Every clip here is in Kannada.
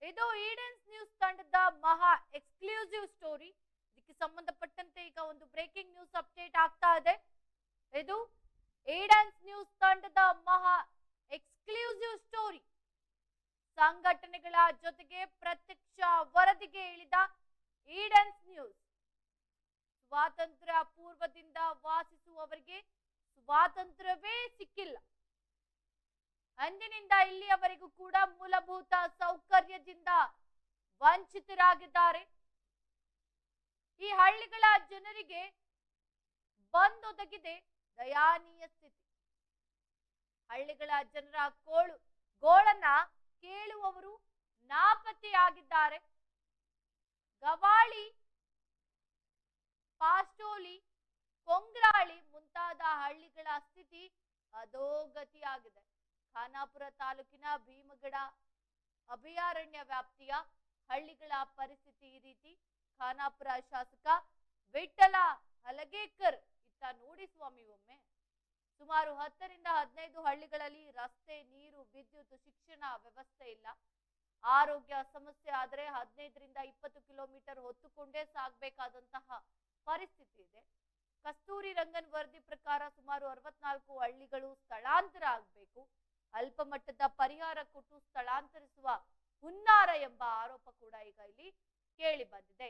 ಇದು ಈಡೆನ್ಸ್ ನ್ಯೂಸ್ ತಂಡದ ಮಹಾ ಎಕ್ಸ್ಕ್ಲೂಸಿವ್ ಸ್ಟೋರಿ. ಇದಕ್ಕೆ ಸಂಬಂಧಪಟ್ಟಂತೆ ಈಗ ಒಂದು ಬ್ರೇಕಿಂಗ್ ನ್ಯೂಸ್ ಅಪ್ಡೇಟ್ ಆಗ್ತಾ ಇದೆ. ಇದು ಈಡೆನ್ಸ್ ನ್ಯೂಸ್ ತಂಡದ ಮಹಾ ಎಕ್ಸ್ಕ್ಲೂಸಿವ್ ಸ್ಟೋರಿ. ಸಂಘಟನೆಗಳ ಜೊತೆಗೆ ಪ್ರತ್ಯಕ್ಷ ವರದಿಗೆ ಇಳಿದ ಈಡೆನ್ಸ್ ನ್ಯೂಸ್. ಸ್ವಾತಂತ್ರ್ಯ ಪೂರ್ವದಿಂದ ವಾಸಿಸುವವರಿಗೆ ಸ್ವಾತಂತ್ರ್ಯವೇ ಸಿಕ್ಕಿಲ್ಲ. ಅಂದಿನಿಂದ ಇಲ್ಲಿಯವರೆಗೂ ಕೂಡ ಮೂಲಭೂತ ಸೌಕರ್ಯದಿಂದ ವಂಚಿತರಾಗಿದ್ದಾರೆ. ಈ ಹಳ್ಳಿಗಳ ಜನರಿಗೆ ಬಂದೊದಗಿದೆ ದಯಾನೀಯ ಸ್ಥಿತಿ. ಹಳ್ಳಿಗಳ ಜನರ ಗೋಳನ್ನ ಕೇಳುವವರು ನಾಪತ್ತೆಯಾಗಿದ್ದಾರೆ. ಗವಾಳಿ, ಪಾಸ್ಟೋಲಿ, ಕೊಂಗ್ರಾಳಿ ಮುಂತಾದ ಹಳ್ಳಿಗಳ ಸ್ಥಿತಿ ಅಧೋಗತಿಯಾಗಿದೆ. ಖಾನಾಪುರ ತಾಲೂಕಿನ ಭೀಮಗಡ ಅಭಯಾರಣ್ಯ ವ್ಯಾಪ್ತಿಯ ಹಳ್ಳಿಗಳ ಪರಿಸ್ಥಿತಿ ಈ ರೀತಿ. ಖಾನಾಪುರ ಶಾಸಕ ವಿಠ್ಠಲ ಹಲಗೇಕರ್ ಇತ್ತ ನೋಡಿ ಸ್ವಾಮಿ ಒಮ್ಮೆ. ಸುಮಾರು 10 ರಿಂದ 15 ಹಳ್ಳಿಗಳಲ್ಲಿ ರಸ್ತೆ, ನೀರು, ವಿದ್ಯುತ್, ಶಿಕ್ಷಣ ವ್ಯವಸ್ಥೆ ಇಲ್ಲ. ಆರೋಗ್ಯ ಸಮಸ್ಯೆ ಆದರೆ 15 ರಿಂದ 20 ಕಿಲೋಮೀಟರ್ ಹೊತ್ತುಕೊಂಡೇ ಸಾಗಬೇಕಾದಂತಹ ಪರಿಸ್ಥಿತಿ ಇದೆ. ಕಸ್ತೂರಿ ರಂಗನ್ ವರದಿ ಪ್ರಕಾರ ಸುಮಾರು 64 ಹಳ್ಳಿಗಳು ಸ್ಥಳಾಂತರ ಆಗಬೇಕು. ಅಲ್ಪ ಮಟ್ಟದ ಪರಿಹಾರ ಕೊಟ್ಟು ಸ್ಥಳಾಂತರಿಸುವ ಹುನ್ನಾರ ಎಂಬ ಆರೋಪ ಕೂಡ ಈಗ ಇಲ್ಲಿ ಕೇಳಿ ಬಂದಿದೆ.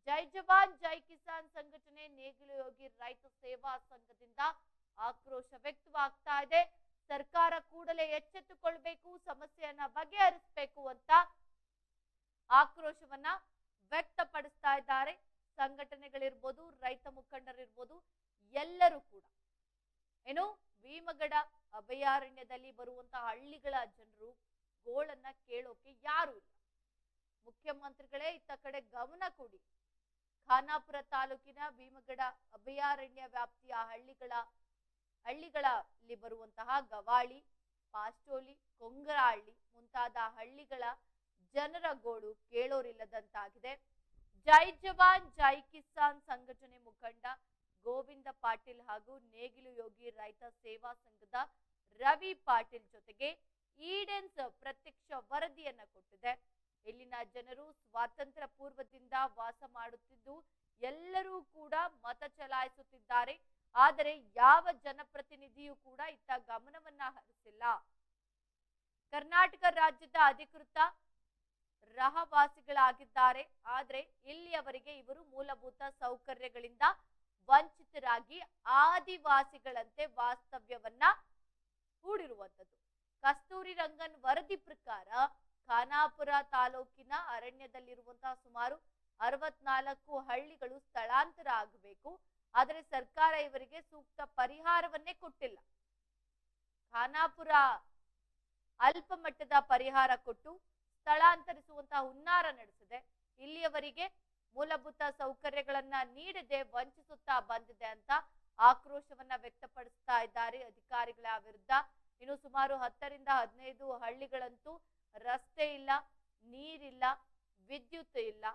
ಜೈ ಜವಾನ್ ಜೈ ಕಿಸಾನ್ ಸಂಘಟನೆ, ನೇಗಿಲು ಯೋಗಿ ರೈತ ಸೇವಾ ಸಂಘದಿಂದ ಆಕ್ರೋಶ ವ್ಯಕ್ತವಾಗ್ತಾ ಇದೆ. ಸರ್ಕಾರ ಕೂಡಲೇ ಎಚ್ಚೆತ್ತುಕೊಳ್ಬೇಕು, ಸಮಸ್ಯೆಯನ್ನ ಬಗೆಹರಿಸಬೇಕು ಅಂತ ಆಕ್ರೋಶವನ್ನ ವ್ಯಕ್ತಪಡಿಸ್ತಾ ಇದ್ದಾರೆ. ಸಂಘಟನೆಗಳಿರ್ಬೋದು, ರೈತ ಮುಖಂಡರಿರ್ಬೋದು, ಎಲ್ಲರೂ ಕೂಡ ಏನು ಭೀಮಗಡ ಅಭಯಾರಣ್ಯದಲ್ಲಿ ಬರುವಂತಹ ಹಳ್ಳಿಗಳ ಜನರು ಗೋಳನ್ನ ಕೇಳೋಕೆ ಯಾರು ಇಲ್ಲ. ಮುಖ್ಯಮಂತ್ರಿಗಳೇ ಇತ್ತ ಕಡೆ ಗಮನ ಕೊಡಿ. ಖಾನಾಪುರ ತಾಲೂಕಿನ ಭೀಮಗಡ ಅಭಯಾರಣ್ಯ ವ್ಯಾಪ್ತಿಯ ಹಳ್ಳಿಗಳಲ್ಲಿ ಬರುವಂತಹ ಗವಾಳಿ, ಪಾಸ್ಟೋಲಿ, ಕೊಂಗರಹಳ್ಳಿ ಮುಂತಾದ ಹಳ್ಳಿಗಳ ಜನರ ಗೋಳು ಕೇಳೋರಿಲ್ಲದಂತಾಗಿದೆ. ಜೈ ಜವಾನ್ ಜೈ ಕಿಸಾನ್ ಸಂಘಟನೆ ಮುಖಂಡ ಗೋವಿಂದ ಪಾಟೀಲ್ ಹಾಗೂ ನೇಗಿಲು ಯೋಗಿ ರೈತ ಸೇವಾ ಸಂಘದ ರವಿ ಪಾಟೀಲ್ ಜೊತೆಗೆ ಈಡೆನ್ಸ್ ಪ್ರತ್ಯಕ್ಷ ವರದಿಯನ್ನ ಕೊಟ್ಟಿದೆ. ಇಲ್ಲಿನ ಜನರು ಸ್ವಾತಂತ್ರ್ಯ ಪೂರ್ವದಿಂದ ವಾಸ ಮಾಡುತ್ತಿದ್ದು ಎಲ್ಲರೂ ಕೂಡ ಮತ ಚಲಾಯಿಸುತ್ತಿದ್ದಾರೆ. ಆದರೆ ಯಾವ ಜನಪ್ರತಿನಿಧಿಯೂ ಕೂಡ ಇತ್ತ ಗಮನವನ್ನ ಹರಿಸಿಲ್ಲ. ಕರ್ನಾಟಕ ರಾಜ್ಯದ ಅಧಿಕೃತ ರಹವಾಸಿಗಳಾಗಿದ್ದಾರೆ. ಆದ್ರೆ ಇಲ್ಲಿಯವರೆಗೆ ಇವರು ಮೂಲಭೂತ ಸೌಕರ್ಯಗಳಿಂದ ವಂಚಿತರಾಗಿ ಆದಿವಾಸಿಗಳಂತೆ ವಾಸ್ತವ್ಯವನ್ನ ಹೂಡಿರುವಂಥದ್ದು. ಕಸ್ತೂರಿ ರಂಗನ್ ವರದಿ ಪ್ರಕಾರ ಖಾನಾಪುರ ತಾಲೂಕಿನ ಅರಣ್ಯದಲ್ಲಿರುವಂತಹ ಸುಮಾರು 64 ಹಳ್ಳಿಗಳು ಸ್ಥಳಾಂತರ ಆಗಬೇಕು. ಆದರೆ ಸರ್ಕಾರ ಇವರಿಗೆ ಸೂಕ್ತ ಪರಿಹಾರವನ್ನೇ ಕೊಟ್ಟಿಲ್ಲ. ಖಾನಾಪುರ ಅಲ್ಪ ಮಟ್ಟದ ಪರಿಹಾರ ಕೊಟ್ಟು ಸ್ಥಳಾಂತರಿಸುವಂತಹ ಹುನ್ನಾರ ನಡೆಸಿದೆ. ಇಲ್ಲಿಯವರೆಗೆ ಮೂಲಭೂತ ಸೌಕರ್ಯಗಳನ್ನ ನೀಡದೆ ವಂಚಿಸುತ್ತಾ ಬಂದಿದೆ ಅಂತ ಆಕ್ರೋಶವನ್ನ ವ್ಯಕ್ತಪಡಿಸ್ತಾ ಇದ್ದಾರೆ ಅಧಿಕಾರಿಗಳ ವಿರುದ್ಧ. ಇನ್ನು ಸುಮಾರು 10 ರಿಂದ 15 ಹಳ್ಳಿಗಳಂತೂ ರಸ್ತೆ ಇಲ್ಲ, ನೀರಿಲ್ಲ, ವಿದ್ಯುತ್ ಇಲ್ಲ,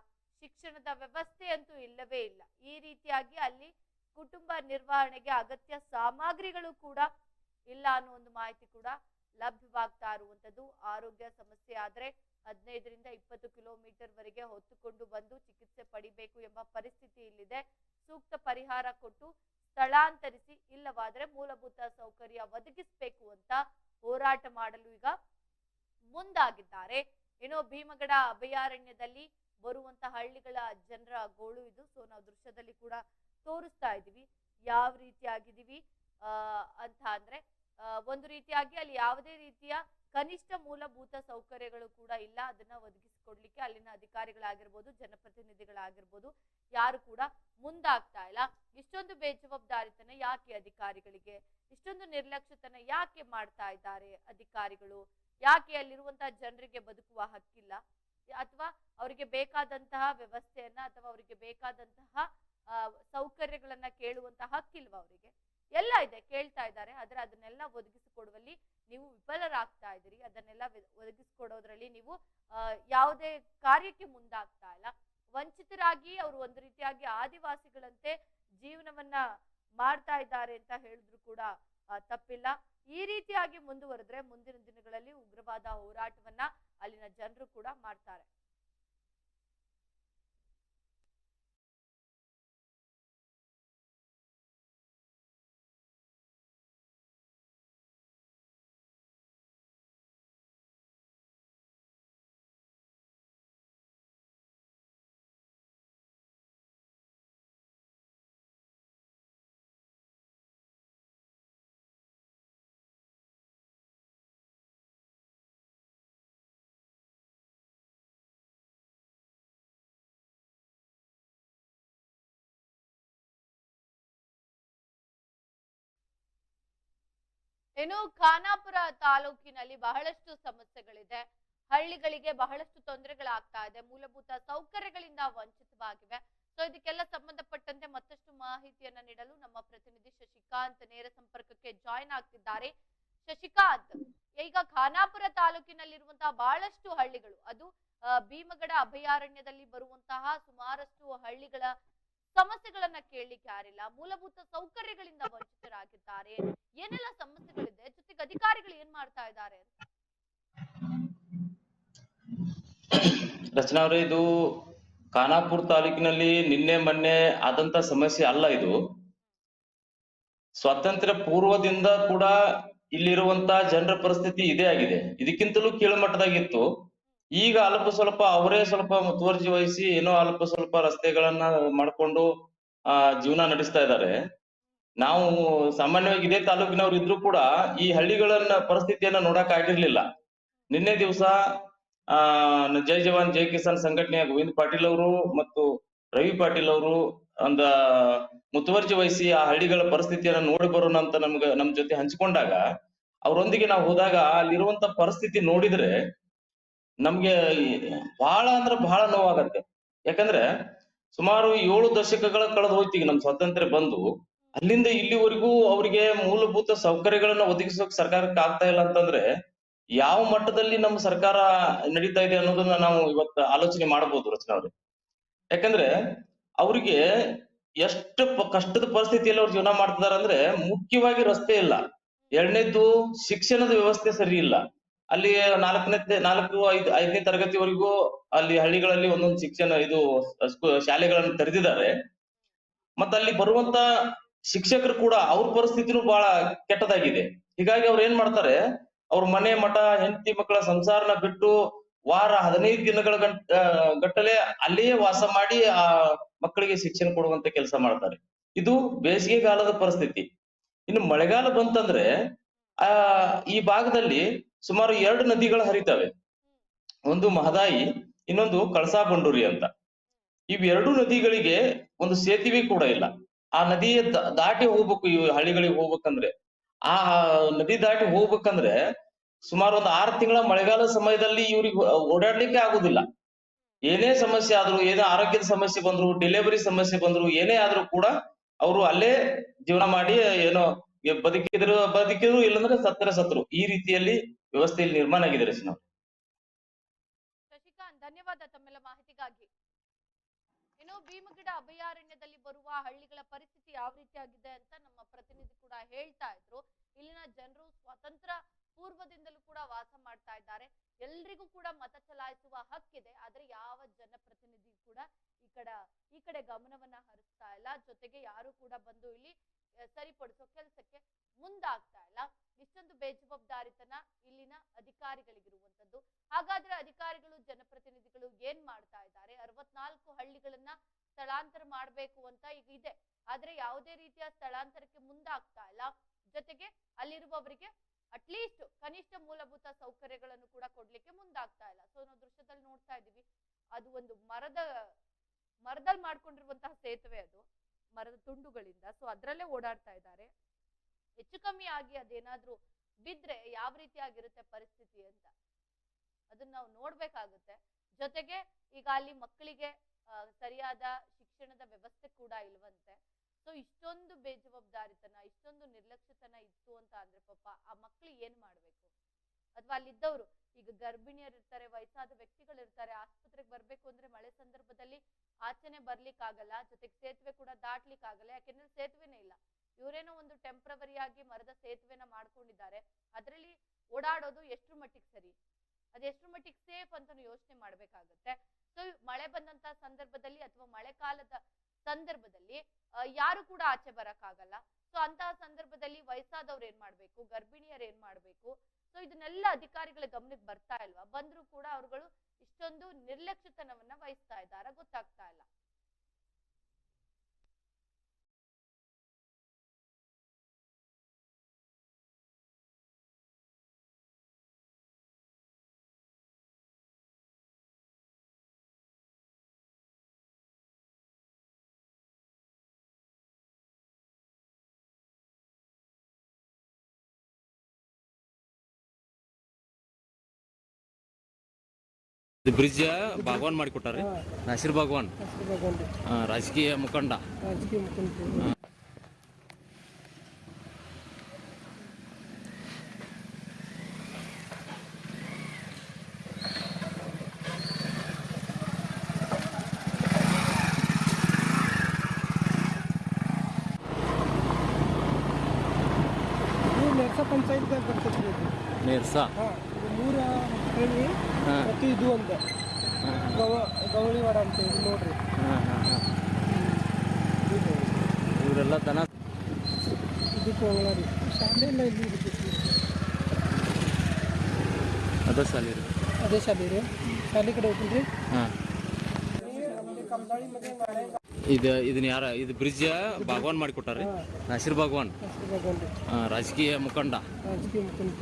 ಶಿಕ್ಷಣದ ವ್ಯವಸ್ಥೆ ಅಂತೂ ಇಲ್ಲವೇ ಇಲ್ಲ. ಈ ರೀತಿಯಾಗಿ ಅಲ್ಲಿ ಕುಟುಂಬ ನಿರ್ವಹಣೆಗೆ ಅಗತ್ಯ ಸಾಮಗ್ರಿಗಳು ಕೂಡ ಇಲ್ಲ ಅನ್ನೋ ಒಂದು ಮಾಹಿತಿ ಕೂಡ ಲಭ್ಯವಾಗ್ತಾ ಇರುವಂತದ್ದು. ಆರೋಗ್ಯ ಸಮಸ್ಯೆ ಆದ್ರೆ 15 ರಿಂದ 20 ಕಿಲೋಮೀಟರ್ ವರೆಗೆ ಹೊತ್ತುಕೊಂಡು ಬಂದು ಚಿಕಿತ್ಸೆ ಪಡಿಬೇಕು ಎಂಬ ಪರಿಸ್ಥಿತಿ ಇಲ್ಲಿದೆ. ಸೂಕ್ತ ಪರಿಹಾರ ಕೊಟ್ಟು ಸ್ಥಳಾಂತರಿಸಿ, ಇಲ್ಲವಾದ್ರೆ ಮೂಲಭೂತ ಸೌಕರ್ಯ ಒದಗಿಸಬೇಕು ಅಂತ ಹೋರಾಟ ಮಾಡಲು ಈಗ ಮುಂದಾಗಿದ್ದಾರೆ. ಏನೋ ಭೀಮಗಡ ಅಭಯಾರಣ್ಯದಲ್ಲಿ ಬರುವಂತಹ ಹಳ್ಳಿಗಳ ಜನರ ಗೋಳು ಇದು. ಸೊ ನಾವು ದೃಶ್ಯದಲ್ಲಿ ಕೂಡ ತೋರಿಸ್ತಾ ಇದೀವಿ ಯಾವ ರೀತಿಯಾಗಿದ್ದೀವಿ ಅಂತ ಅಂದ್ರೆ ಒಂದು ರೀತಿಯಾಗಿ ಅಲ್ಲಿ ಯಾವುದೇ ರೀತಿಯ ಕನಿಷ್ಠ ಮೂಲಭೂತ ಸೌಕರ್ಯಗಳು ಕೂಡ ಇಲ್ಲ. ಅದನ್ನ ಒದಗಿಸಿಕೊಡ್ಲಿಕ್ಕೆ ಅಲ್ಲಿನ ಅಧಿಕಾರಿಗಳಾಗಿರ್ಬೋದು, ಜನಪ್ರತಿನಿಧಿಗಳಾಗಿರ್ಬೋದು ಯಾರು ಕೂಡ ಮುಂದಾಗ್ತಾ ಇಲ್ಲ. ಇಷ್ಟೊಂದು ಬೇಜವಾಬ್ದಾರಿತನ ಯಾಕೆ ಅಧಿಕಾರಿಗಳಿಗೆ, ಇಷ್ಟೊಂದು ನಿರ್ಲಕ್ಷ್ಯತನ ಯಾಕೆ ಮಾಡ್ತಾ ಇದ್ದಾರೆ ಅಧಿಕಾರಿಗಳು? ಯಾಕೆ ಅಲ್ಲಿರುವಂತಹ ಜನರಿಗೆ ಬದುಕುವ ಹಕ್ಕಿಲ್ಲ, ಅಥವಾ ಅವರಿಗೆ ಬೇಕಾದಂತಹ ವ್ಯವಸ್ಥೆಯನ್ನ ಅಥವಾ ಅವರಿಗೆ ಬೇಕಾದಂತಹ ಸೌಕರ್ಯಗಳನ್ನ ಕೇಳುವಂತಹ ಹಕ್ಕಿಲ್ವಾ ಅವರಿಗೆ? ಎಲ್ಲ ಇದೆ, ಕೇಳ್ತಾ ಇದ್ದಾರೆ. ಆದ್ರೆ ಅದನ್ನೆಲ್ಲ ಒದಗಿಸಿಕೊಡುವಲ್ಲಿ ನೀವು ವಿಫಲರಾಗ್ತಾ ಇದ್ದೀರಿ. ಅದನ್ನೆಲ್ಲ ಒದಗಿಸಿಕೊಡೋದ್ರಲ್ಲಿ ನೀವು ಯಾವುದೇ ಕಾರ್ಯಕ್ಕೆ ಮುಂದಾಗ್ತಾ ಇಲ್ಲ. ವಂಚಿತರಾಗಿ ಅವರು ಒಂದು ರೀತಿಯಾಗಿ ಆದಿವಾಸಿಗಳಂತೆ ಜೀವನವನ್ನ ಮಾಡ್ತಾ ಇದ್ದಾರೆ ಅಂತ ಹೇಳಿದ್ರು ಕೂಡ ತಪ್ಪಿಲ್ಲ. ಈ ರೀತಿಯಾಗಿ ಮುಂದುವರೆದ್ರೆ ಮುಂದಿನ ದಿನಗಳಲ್ಲಿ ಉಗ್ರವಾದ ಹೋರಾಟವನ್ನ ಅಲ್ಲಿನ ಜನರು ಕೂಡ ಮಾಡ್ತಾರೆ. ಇನ್ನು ಖಾನಾಪುರ ತಾಲೂಕಿನಲ್ಲಿ ಬಹಳಷ್ಟು ಸಮಸ್ಯೆಗಳಿದೆ. ಹಳ್ಳಿಗಳಿಗೆ ಬಹಳಷ್ಟು ತೊಂದರೆಗಳಾಗ್ತಾ ಇದೆ. ಮೂಲಭೂತ ಸೌಕರ್ಯಗಳಿಂದ ವಂಚಿತವಾಗಿವೆ. ಸೊ ಇದಕ್ಕೆಲ್ಲ ಸಂಬಂಧಪಟ್ಟಂತೆ ಮತ್ತಷ್ಟು ಮಾಹಿತಿಯನ್ನ ನೀಡಲು ನಮ್ಮ ಪ್ರತಿನಿಧಿ ಶಶಿಕಾಂತ್ ನೇರ ಸಂಪರ್ಕಕ್ಕೆ ಜಾಯಿನ್ ಆಗ್ತಿದ್ದಾರೆ. ಶಶಿಕಾಂತ್, ಈಗ ಖಾನಾಪುರ ತಾಲೂಕಿನಲ್ಲಿರುವಂತಹ ಬಹಳಷ್ಟು ಹಳ್ಳಿಗಳು, ಅದು ಭೀಮಗಡ ಅಭಯಾರಣ್ಯದಲ್ಲಿ ಬರುವಂತಹ ಸುಮಾರಷ್ಟು ಹಳ್ಳಿಗಳ ಸಮಸ್ಯೆಗಳನ್ನ ಕೇಳಲಿಕ್ಕೆ ಯಾರಿಲ್ಲ. ಮೂಲಭೂತ ಸೌಕರ್ಯಗಳಿಂದ ವಂಚಿತರಾಗಿದ್ದಾರೆ. ಏನೆಲ್ಲ ಸಮಸ್ಯೆಗಳಿದೆ, ಜೊತೆಗೆ ಅಧಿಕಾರಿಗಳು ಏನ್ ಮಾಡ್ತಾ ಇದ್ದಾರೆ ಅಂತ? ರಚನಾ ಅವರೇ, ಇದು ಖಾನಾಪುರ ತಾಲೂಕಿನಲ್ಲಿ ನಿನ್ನೆ ಮೊನ್ನೆ ಆದಂತ ಸಮಸ್ಯೆ ಅಲ್ಲ. ಇದು ಸ್ವಾತಂತ್ರ್ಯ ಪೂರ್ವದಿಂದ ಕೂಡ ಇಲ್ಲಿರುವಂತ ಜನರ ಪರಿಸ್ಥಿತಿ ಇದೇ ಆಗಿದೆ. ಇದಕ್ಕಿಂತಲೂ ಕೀಳುಮಟ್ಟದಾಗಿತ್ತು. ಈಗ ಅಲ್ಪ ಸ್ವಲ್ಪ ಅವರೇ ಸ್ವಲ್ಪ ಮುತುವರ್ಜಿ ವಹಿಸಿ ಏನೋ ಅಲ್ಪ ಸ್ವಲ್ಪ ರಸ್ತೆಗಳನ್ನ ಮಾಡ್ಕೊಂಡು ಜೀವನ ನಡೆಸ್ತಾ ಇದ್ದಾರೆ. ನಾವು ಸಾಮಾನ್ಯವಾಗಿ ಇದೇ ತಾಲೂಕಿನವ್ರು ಇದ್ರು ಕೂಡ ಈ ಹಳ್ಳಿಗಳನ್ನ ಪರಿಸ್ಥಿತಿಯನ್ನ ನೋಡಕ್ ಆಗಿರ್ಲಿಲ್ಲ. ನಿನ್ನೆ ದಿವಸ ಜೈ ಜವಾನ್ ಜೈ ಕಿಸಾನ್ ಸಂಘಟನೆಯ ಗೋವಿಂದ ಪಾಟೀಲ್ ಅವರು ಮತ್ತು ರವಿ ಪಾಟೀಲ್ ಅವರು ಒಂದ ಮುತುವರ್ಜಿ ವಹಿಸಿ ಆ ಹಳ್ಳಿಗಳ ಪರಿಸ್ಥಿತಿಯನ್ನ ನೋಡಿ ಬರೋಣ ಅಂತ ನಮ್ ಜೊತೆ ಹಂಚಿಕೊಂಡಾಗ, ಅವರೊಂದಿಗೆ ನಾವು ಹೋದಾಗ ಅಲ್ಲಿರುವಂತ ಪರಿಸ್ಥಿತಿ ನೋಡಿದ್ರೆ ನಮ್ಗೆ ಬಹಳ ಅಂದ್ರೆ ಬಹಳ ನೋವಾಗತ್ತೆ. ಯಾಕಂದ್ರೆ ಸುಮಾರು 7 ದಶಕಗಳ ಕಳೆದು ಹೋಯ್ತು ಈಗ ನಮ್ ಸ್ವಾತಂತ್ರ್ಯ ಬಂದು. ಅಲ್ಲಿಂದ ಇಲ್ಲಿವರೆಗೂ ಅವರಿಗೆ ಮೂಲಭೂತ ಸೌಕರ್ಯಗಳನ್ನ ಒದಗಿಸೋಕ್ ಸರ್ಕಾರಕ್ಕೆ ಆಗ್ತಾ ಇಲ್ಲ ಅಂತಂದ್ರೆ ಯಾವ ಮಟ್ಟದಲ್ಲಿ ನಮ್ಮ ಸರ್ಕಾರ ನಡೀತಾ ಇದೆ ಅನ್ನೋದನ್ನ ನಾವು ಇವತ್ತು ಆಲೋಚನೆ ಮಾಡಬಹುದು ರಚನಾ ಅವ್ರೆ. ಯಾಕಂದ್ರೆ ಅವ್ರಿಗೆ ಎಷ್ಟು ಕಷ್ಟದ ಪರಿಸ್ಥಿತಿಯಲ್ಲಿ ಅವ್ರು ಜೀವನ ಮಾಡ್ತಿದಾರೆ ಅಂದ್ರೆ, ಮುಖ್ಯವಾಗಿ ರಸ್ತೆ ಇಲ್ಲ, ಎರಡನೇದ್ದು ಶಿಕ್ಷಣದ ವ್ಯವಸ್ಥೆ ಸರಿ ಇಲ್ಲ. ಅಲ್ಲಿ 4ನೇ 5ನೇ ತರಗತಿವರೆಗೂ ಅಲ್ಲಿ ಹಳ್ಳಿಗಳಲ್ಲಿ ಒಂದೊಂದು ಶಿಕ್ಷಣ ಇದು ಶಾಲೆಗಳನ್ನು ತೆರೆದಿದ್ದಾರೆ. ಮತ್ತ ಅಲ್ಲಿ ಬರುವಂತ ಶಿಕ್ಷಕರು ಕೂಡ ಅವ್ರ ಪರಿಸ್ಥಿತಿನೂ ಬಹಳ ಕೆಟ್ಟದಾಗಿದೆ. ಹೀಗಾಗಿ ಅವ್ರು ಏನ್ ಮಾಡ್ತಾರೆ, ಅವ್ರ ಮನೆ ಮಠ ಹೆಂಡತಿ ಮಕ್ಕಳ ಸಂಸಾರನ ಬಿಟ್ಟು ವಾರ 15 ದಿನಗಳ ಗಟ್ಟಲೆ ಅಲ್ಲಿಯೇ ವಾಸ ಮಾಡಿ ಆ ಮಕ್ಕಳಿಗೆ ಶಿಕ್ಷಣ ಕೊಡುವಂತ ಕೆಲಸ ಮಾಡ್ತಾರೆ. ಇದು ಬೇಸಿಗೆ ಕಾಲದ ಪರಿಸ್ಥಿತಿ. ಇನ್ನು ಮಳೆಗಾಲ ಬಂತಂದ್ರೆ ಈ ಭಾಗದಲ್ಲಿ ಸುಮಾರು 2 ನದಿಗಳು ಹರಿತವೆ. ಒಂದು ಮಹದಾಯಿ, ಇನ್ನೊಂದು ಕಳಸಾ ಬಂಡೂರಿ ಅಂತ. ಇವೆರಡು ನದಿಗಳಿಗೆ ಒಂದು ಸೇತುವೆ ಕೂಡ ಇಲ್ಲ. ಆ ನದಿಯ ದಾಟಿ ಹೋಗ್ಬೇಕು, ಈ ಹಳ್ಳಿಗಳಿಗೆ ಹೋಗ್ಬೇಕಂದ್ರೆ, ಆ ನದಿ ದಾಟಿ ಹೋಗ್ಬೇಕಂದ್ರೆ ಸುಮಾರು ಒಂದು 6 ತಿಂಗಳ ಮಳೆಗಾಲ ಸಮಯದಲ್ಲಿ ಇವ್ರಿಗೆ ಓಡಾಡ್ಲಿಕ್ಕೆ ಆಗುದಿಲ್ಲ. ಏನೇ ಸಮಸ್ಯೆ ಆದ್ರೂ, ಏನೇ ಆರೋಗ್ಯದ ಸಮಸ್ಯೆ ಬಂದ್ರು, ಡೆಲಿವರಿ ಸಮಸ್ಯೆ ಬಂದ್ರು, ಏನೇ ಆದ್ರೂ ಕೂಡ ಅವರು ಅಲ್ಲೇ ಜೀವನ ಮಾಡಿ ಏನೋ ಬದುಕಿದ್ರು ಇಲ್ಲಂದ್ರೆ ಸತ್ರು. ಈ ರೀತಿಯಲ್ಲಿ ವ್ಯವಸ್ಥೆಯಲ್ಲಿ ನಿರ್ಮಾಣ ಆಗಿದೆ ರಚನಾ. ಶಶಿಕಾಂತ್, ಧನ್ಯವಾದ ತಮ್ಮೆಲ್ಲ ಮಾಹಿತಿಗಾಗಿ. ಇನ್ನು ಭೀಮಗಿಡ ಅಭಯಾರಣ್ಯದಲ್ಲಿ ಬರುವ ಹಳ್ಳಿಗಳ ಪರಿಸ್ಥಿತಿ ಯಾವ ರೀತಿಯಾಗಿದೆ ಅಂತ ನಮ್ಮ ಪ್ರತಿನಿಧಿ ಕೂಡ ಹೇಳ್ತಾ ಇದ್ರು. ಇಲ್ಲಿನ ಜನರು ಸ್ವಾತಂತ್ರ್ಯ ಪೂರ್ವದಿಂದಲೂ ಕೂಡ ವಾಸ ಮಾಡ್ತಾ ಇದ್ದಾರೆ. ಎಲ್ರಿಗೂ ಕೂಡ ಮತ ಚಲಾಯಿಸುವ ಹಕ್ಕಿದೆ. ಆದ್ರೆ ಯಾವ ಜನಪ್ರತಿನಿಧಿ ಕೂಡ ಈ ಕಡೆ ಗಮನವನ್ನ ಹರಿಸ್ತಾ ಇಲ್ಲ. ಜೊತೆಗೆ ಯಾರು ಕೂಡ ಬಂದು ಇಲ್ಲಿ ಸರಿಪಡಿಸೋ ಕೆಲಸಕ್ಕೆ ಮುಂದಾಗ್ತಾ ಇಲ್ಲ. ಇಷ್ಟೊಂದು ಬೇಜವಾಬ್ದಾರಿತನ ಇಲ್ಲಿನ ಅಧಿಕಾರಿಗಳಿಗಿರುವಂತದ್ದು. ಹಾಗಾದ್ರೆ ಅಧಿಕಾರಿಗಳು ಜನಪ್ರತಿನಿಧಿಗಳು ಏನ್ ಮಾಡ್ತಾ ಇದ್ದಾರೆ? 64 ಹಳ್ಳಿಗಳನ್ನ ಸ್ಥಳಾಂತರ ಮಾಡ್ಬೇಕು ಅಂತ ಈಗ ಇದೆ. ಆದ್ರೆ ಯಾವುದೇ ರೀತಿಯ ಸ್ಥಳಾಂತರಕ್ಕೆ ಮುಂದಾಗ್ತಾ ಇಲ್ಲ. ಜೊತೆಗೆ ಅಲ್ಲಿರುವವರಿಗೆ ಅಟ್ಲೀಸ್ಟ್ ಕನಿಷ್ಠ ಮೂಲಭೂತ ಸೌಕರ್ಯಗಳನ್ನು ಕೂಡ ಕೊಡ್ಲಿಕ್ಕೆ ಮುಂದಾಗ್ತಾ ಇಲ್ಲ. ಸೊ ನಾವು ದೃಶ್ಯದಲ್ಲಿ ನೋಡ್ತಾ ಇದೀವಿ, ಅದು ಒಂದು ಮರದಲ್ಲಿ ಮಾಡ್ಕೊಂಡಿರುವಂತಹ ಸೇತುವೆ, ಅದು ಮರದ ತುಂಡುಗಳಿಂದ. ಸೊ ಅದ್ರಲ್ಲೇ ಓಡಾಡ್ತಾ ಇದ್ದಾರೆ. ಹೆಚ್ಚು ಕಮ್ಮಿ ಆಗಿ ಅದೇನಾದ್ರೂ ಬಿದ್ರೆ ಯಾವ ರೀತಿಯಾಗಿರುತ್ತೆ ಪರಿಸ್ಥಿತಿ ಅಂತ ಅದನ್ನ ನಾವು ನೋಡ್ಬೇಕಾಗುತ್ತೆ. ಜೊತೆಗೆ ಈಗ ಅಲ್ಲಿ ಮಕ್ಕಳಿಗೆ ಸರಿಯಾದ ಶಿಕ್ಷಣದ ವ್ಯವಸ್ಥೆ ಕೂಡ ಇಲ್ವಂತೆ. ಸೊ ಇಷ್ಟೊಂದು ಬೇಜವಾಬ್ದಾರಿತನ, ಇಷ್ಟೊಂದು ನಿರ್ಲಕ್ಷ್ಯತನ ಇತ್ತು ಅಂತ ಅಂದ್ರೆ ಪಾಪ ಆ ಮಕ್ಳು ಏನ್ ಮಾಡ್ಬೇಕು? ಅಥವಾ ಅಲ್ಲಿದ್ದವರು, ಈಗ ಗರ್ಭಿಣಿಯರು ಇರ್ತಾರೆ, ವಯಸ್ಸಾದ ವ್ಯಕ್ತಿಗಳು ಇರ್ತಾರೆ, ಆಸ್ಪತ್ರೆಗೆ ಬರ್ಬೇಕು ಅಂದ್ರೆ ಮಳೆ ಸಂದರ್ಭದಲ್ಲಿ ಆಚೆನೆ ಬರ್ಲಿಕ್ಕಾಗಲ್ಲ. ಜೊತೆಗೆ ಸೇತುವೆ ಕೂಡ ದಾಟ್ಲಿಕ್ಕಾಗಲ್ಲ, ಯಾಕೆಂದ್ರೆ ಸೇತುವೆನೇ ಇಲ್ಲ. ಇವರೇನೋ ಒಂದು ಟೆಂಪ್ರವರಿ ಆಗಿ ಮರದ ಸೇತುವೆನ ಮಾಡ್ಕೊಂಡಿದ್ದಾರೆ. ಅದರಲ್ಲಿ ಓಡಾಡೋದು ಎಷ್ಟ್ರ ಮಟ್ಟಿಗೆ ಸರಿ? ಅದೆಷ್ಟರ ಮಟ್ಟಿಗೆ ಸೇಫ್ ಅಂತಾನು ಯೋಚನೆ ಮಾಡ್ಬೇಕಾಗತ್ತೆ. ಸೊ ಮಳೆ ಬಂದಂತ ಸಂದರ್ಭದಲ್ಲಿ ಅಥವಾ ಮಳೆಗಾಲದ ಸಂದರ್ಭದಲ್ಲಿ ಯಾರು ಕೂಡ ಆಚೆ ಬರಕ್ಕಾಗಲ್ಲ. ಸೊ ಅಂತಹ ಸಂದರ್ಭದಲ್ಲಿ ವಯಸ್ಸಾದವ್ರು ಏನ್ ಮಾಡ್ಬೇಕು, ಗರ್ಭಿಣಿಯರು ಏನ್ ಮಾಡ್ಬೇಕು, ಸೊ ಇದನ್ನೆಲ್ಲ ಅಧಿಕಾರಿಗಳ ಗಮನಕ್ಕೆ ಬರ್ತಾ ಇಲ್ವಾ? ಬಂದ್ರು ಕೂಡ ಅವ್ರುಗಳು ಇಷ್ಟೊಂದು ನಿರ್ಲಕ್ಷ್ಯತನವನ್ನ ವಹಿಸ್ತಾ ಇದ್ದಾರ ಗೊತ್ತಾಗ್ತಾ ಇಲ್ಲ. ಬ್ರಿಡ್ಜ್ ಭಾಗವಾನ್ ಮಾಡಿಕೊಟ್ಟಾರೆ. ನಾಸಿರ್ ಭಾಗವಾನ್ ರಾಜಕೀಯ ಮುಖಂಡ. ನೆರ್ಸ ಪಂಚಾಯತ್ದಾಗ ಬರ್ತೈತಿ. ನೆರ್ಸ ಮೂರ ಹೇಳಿ ಮತ್ತು ಇದು ಒಂದು ಗವಳಿವಾಡ ಅಂತ ಹೇಳಿ ನೋಡ್ರಿ. ಇವರೆಲ್ಲ ದನ ಇದಕ್ಕೆ ಹೋಗಲ್ಲ ರೀ. ಶಾಲೆ ಎಲ್ಲ ಇಲ್ಲಿ ಇರ್ತೈತಿ. ಅದೇ ಶಾಲೆ ರೀ. ಅದೇ ಶಾಲೆ ರೀ. ಶಾಲೆ ಕಡೆ ಹೋಗ್ತೀನಿ ರೀ. ಹಾಂ ಕಂಬಾಳಿ ಮನೆ ನಾಳೆ ಇದನ್ನ ಯಾರ ಇದು ಬ್ರಿಡ್ಜ್ ಭಾಗವಾನ್ ಮಾಡಿಕೊಟ್ಟಾರೆ. ನಾಸಿರ್ ಭಾಗವಾನ್ ರಾಜಕೀಯ ಮುಖಂಡ. ರಾಜಕೀಯ ಮುಖಂಡ.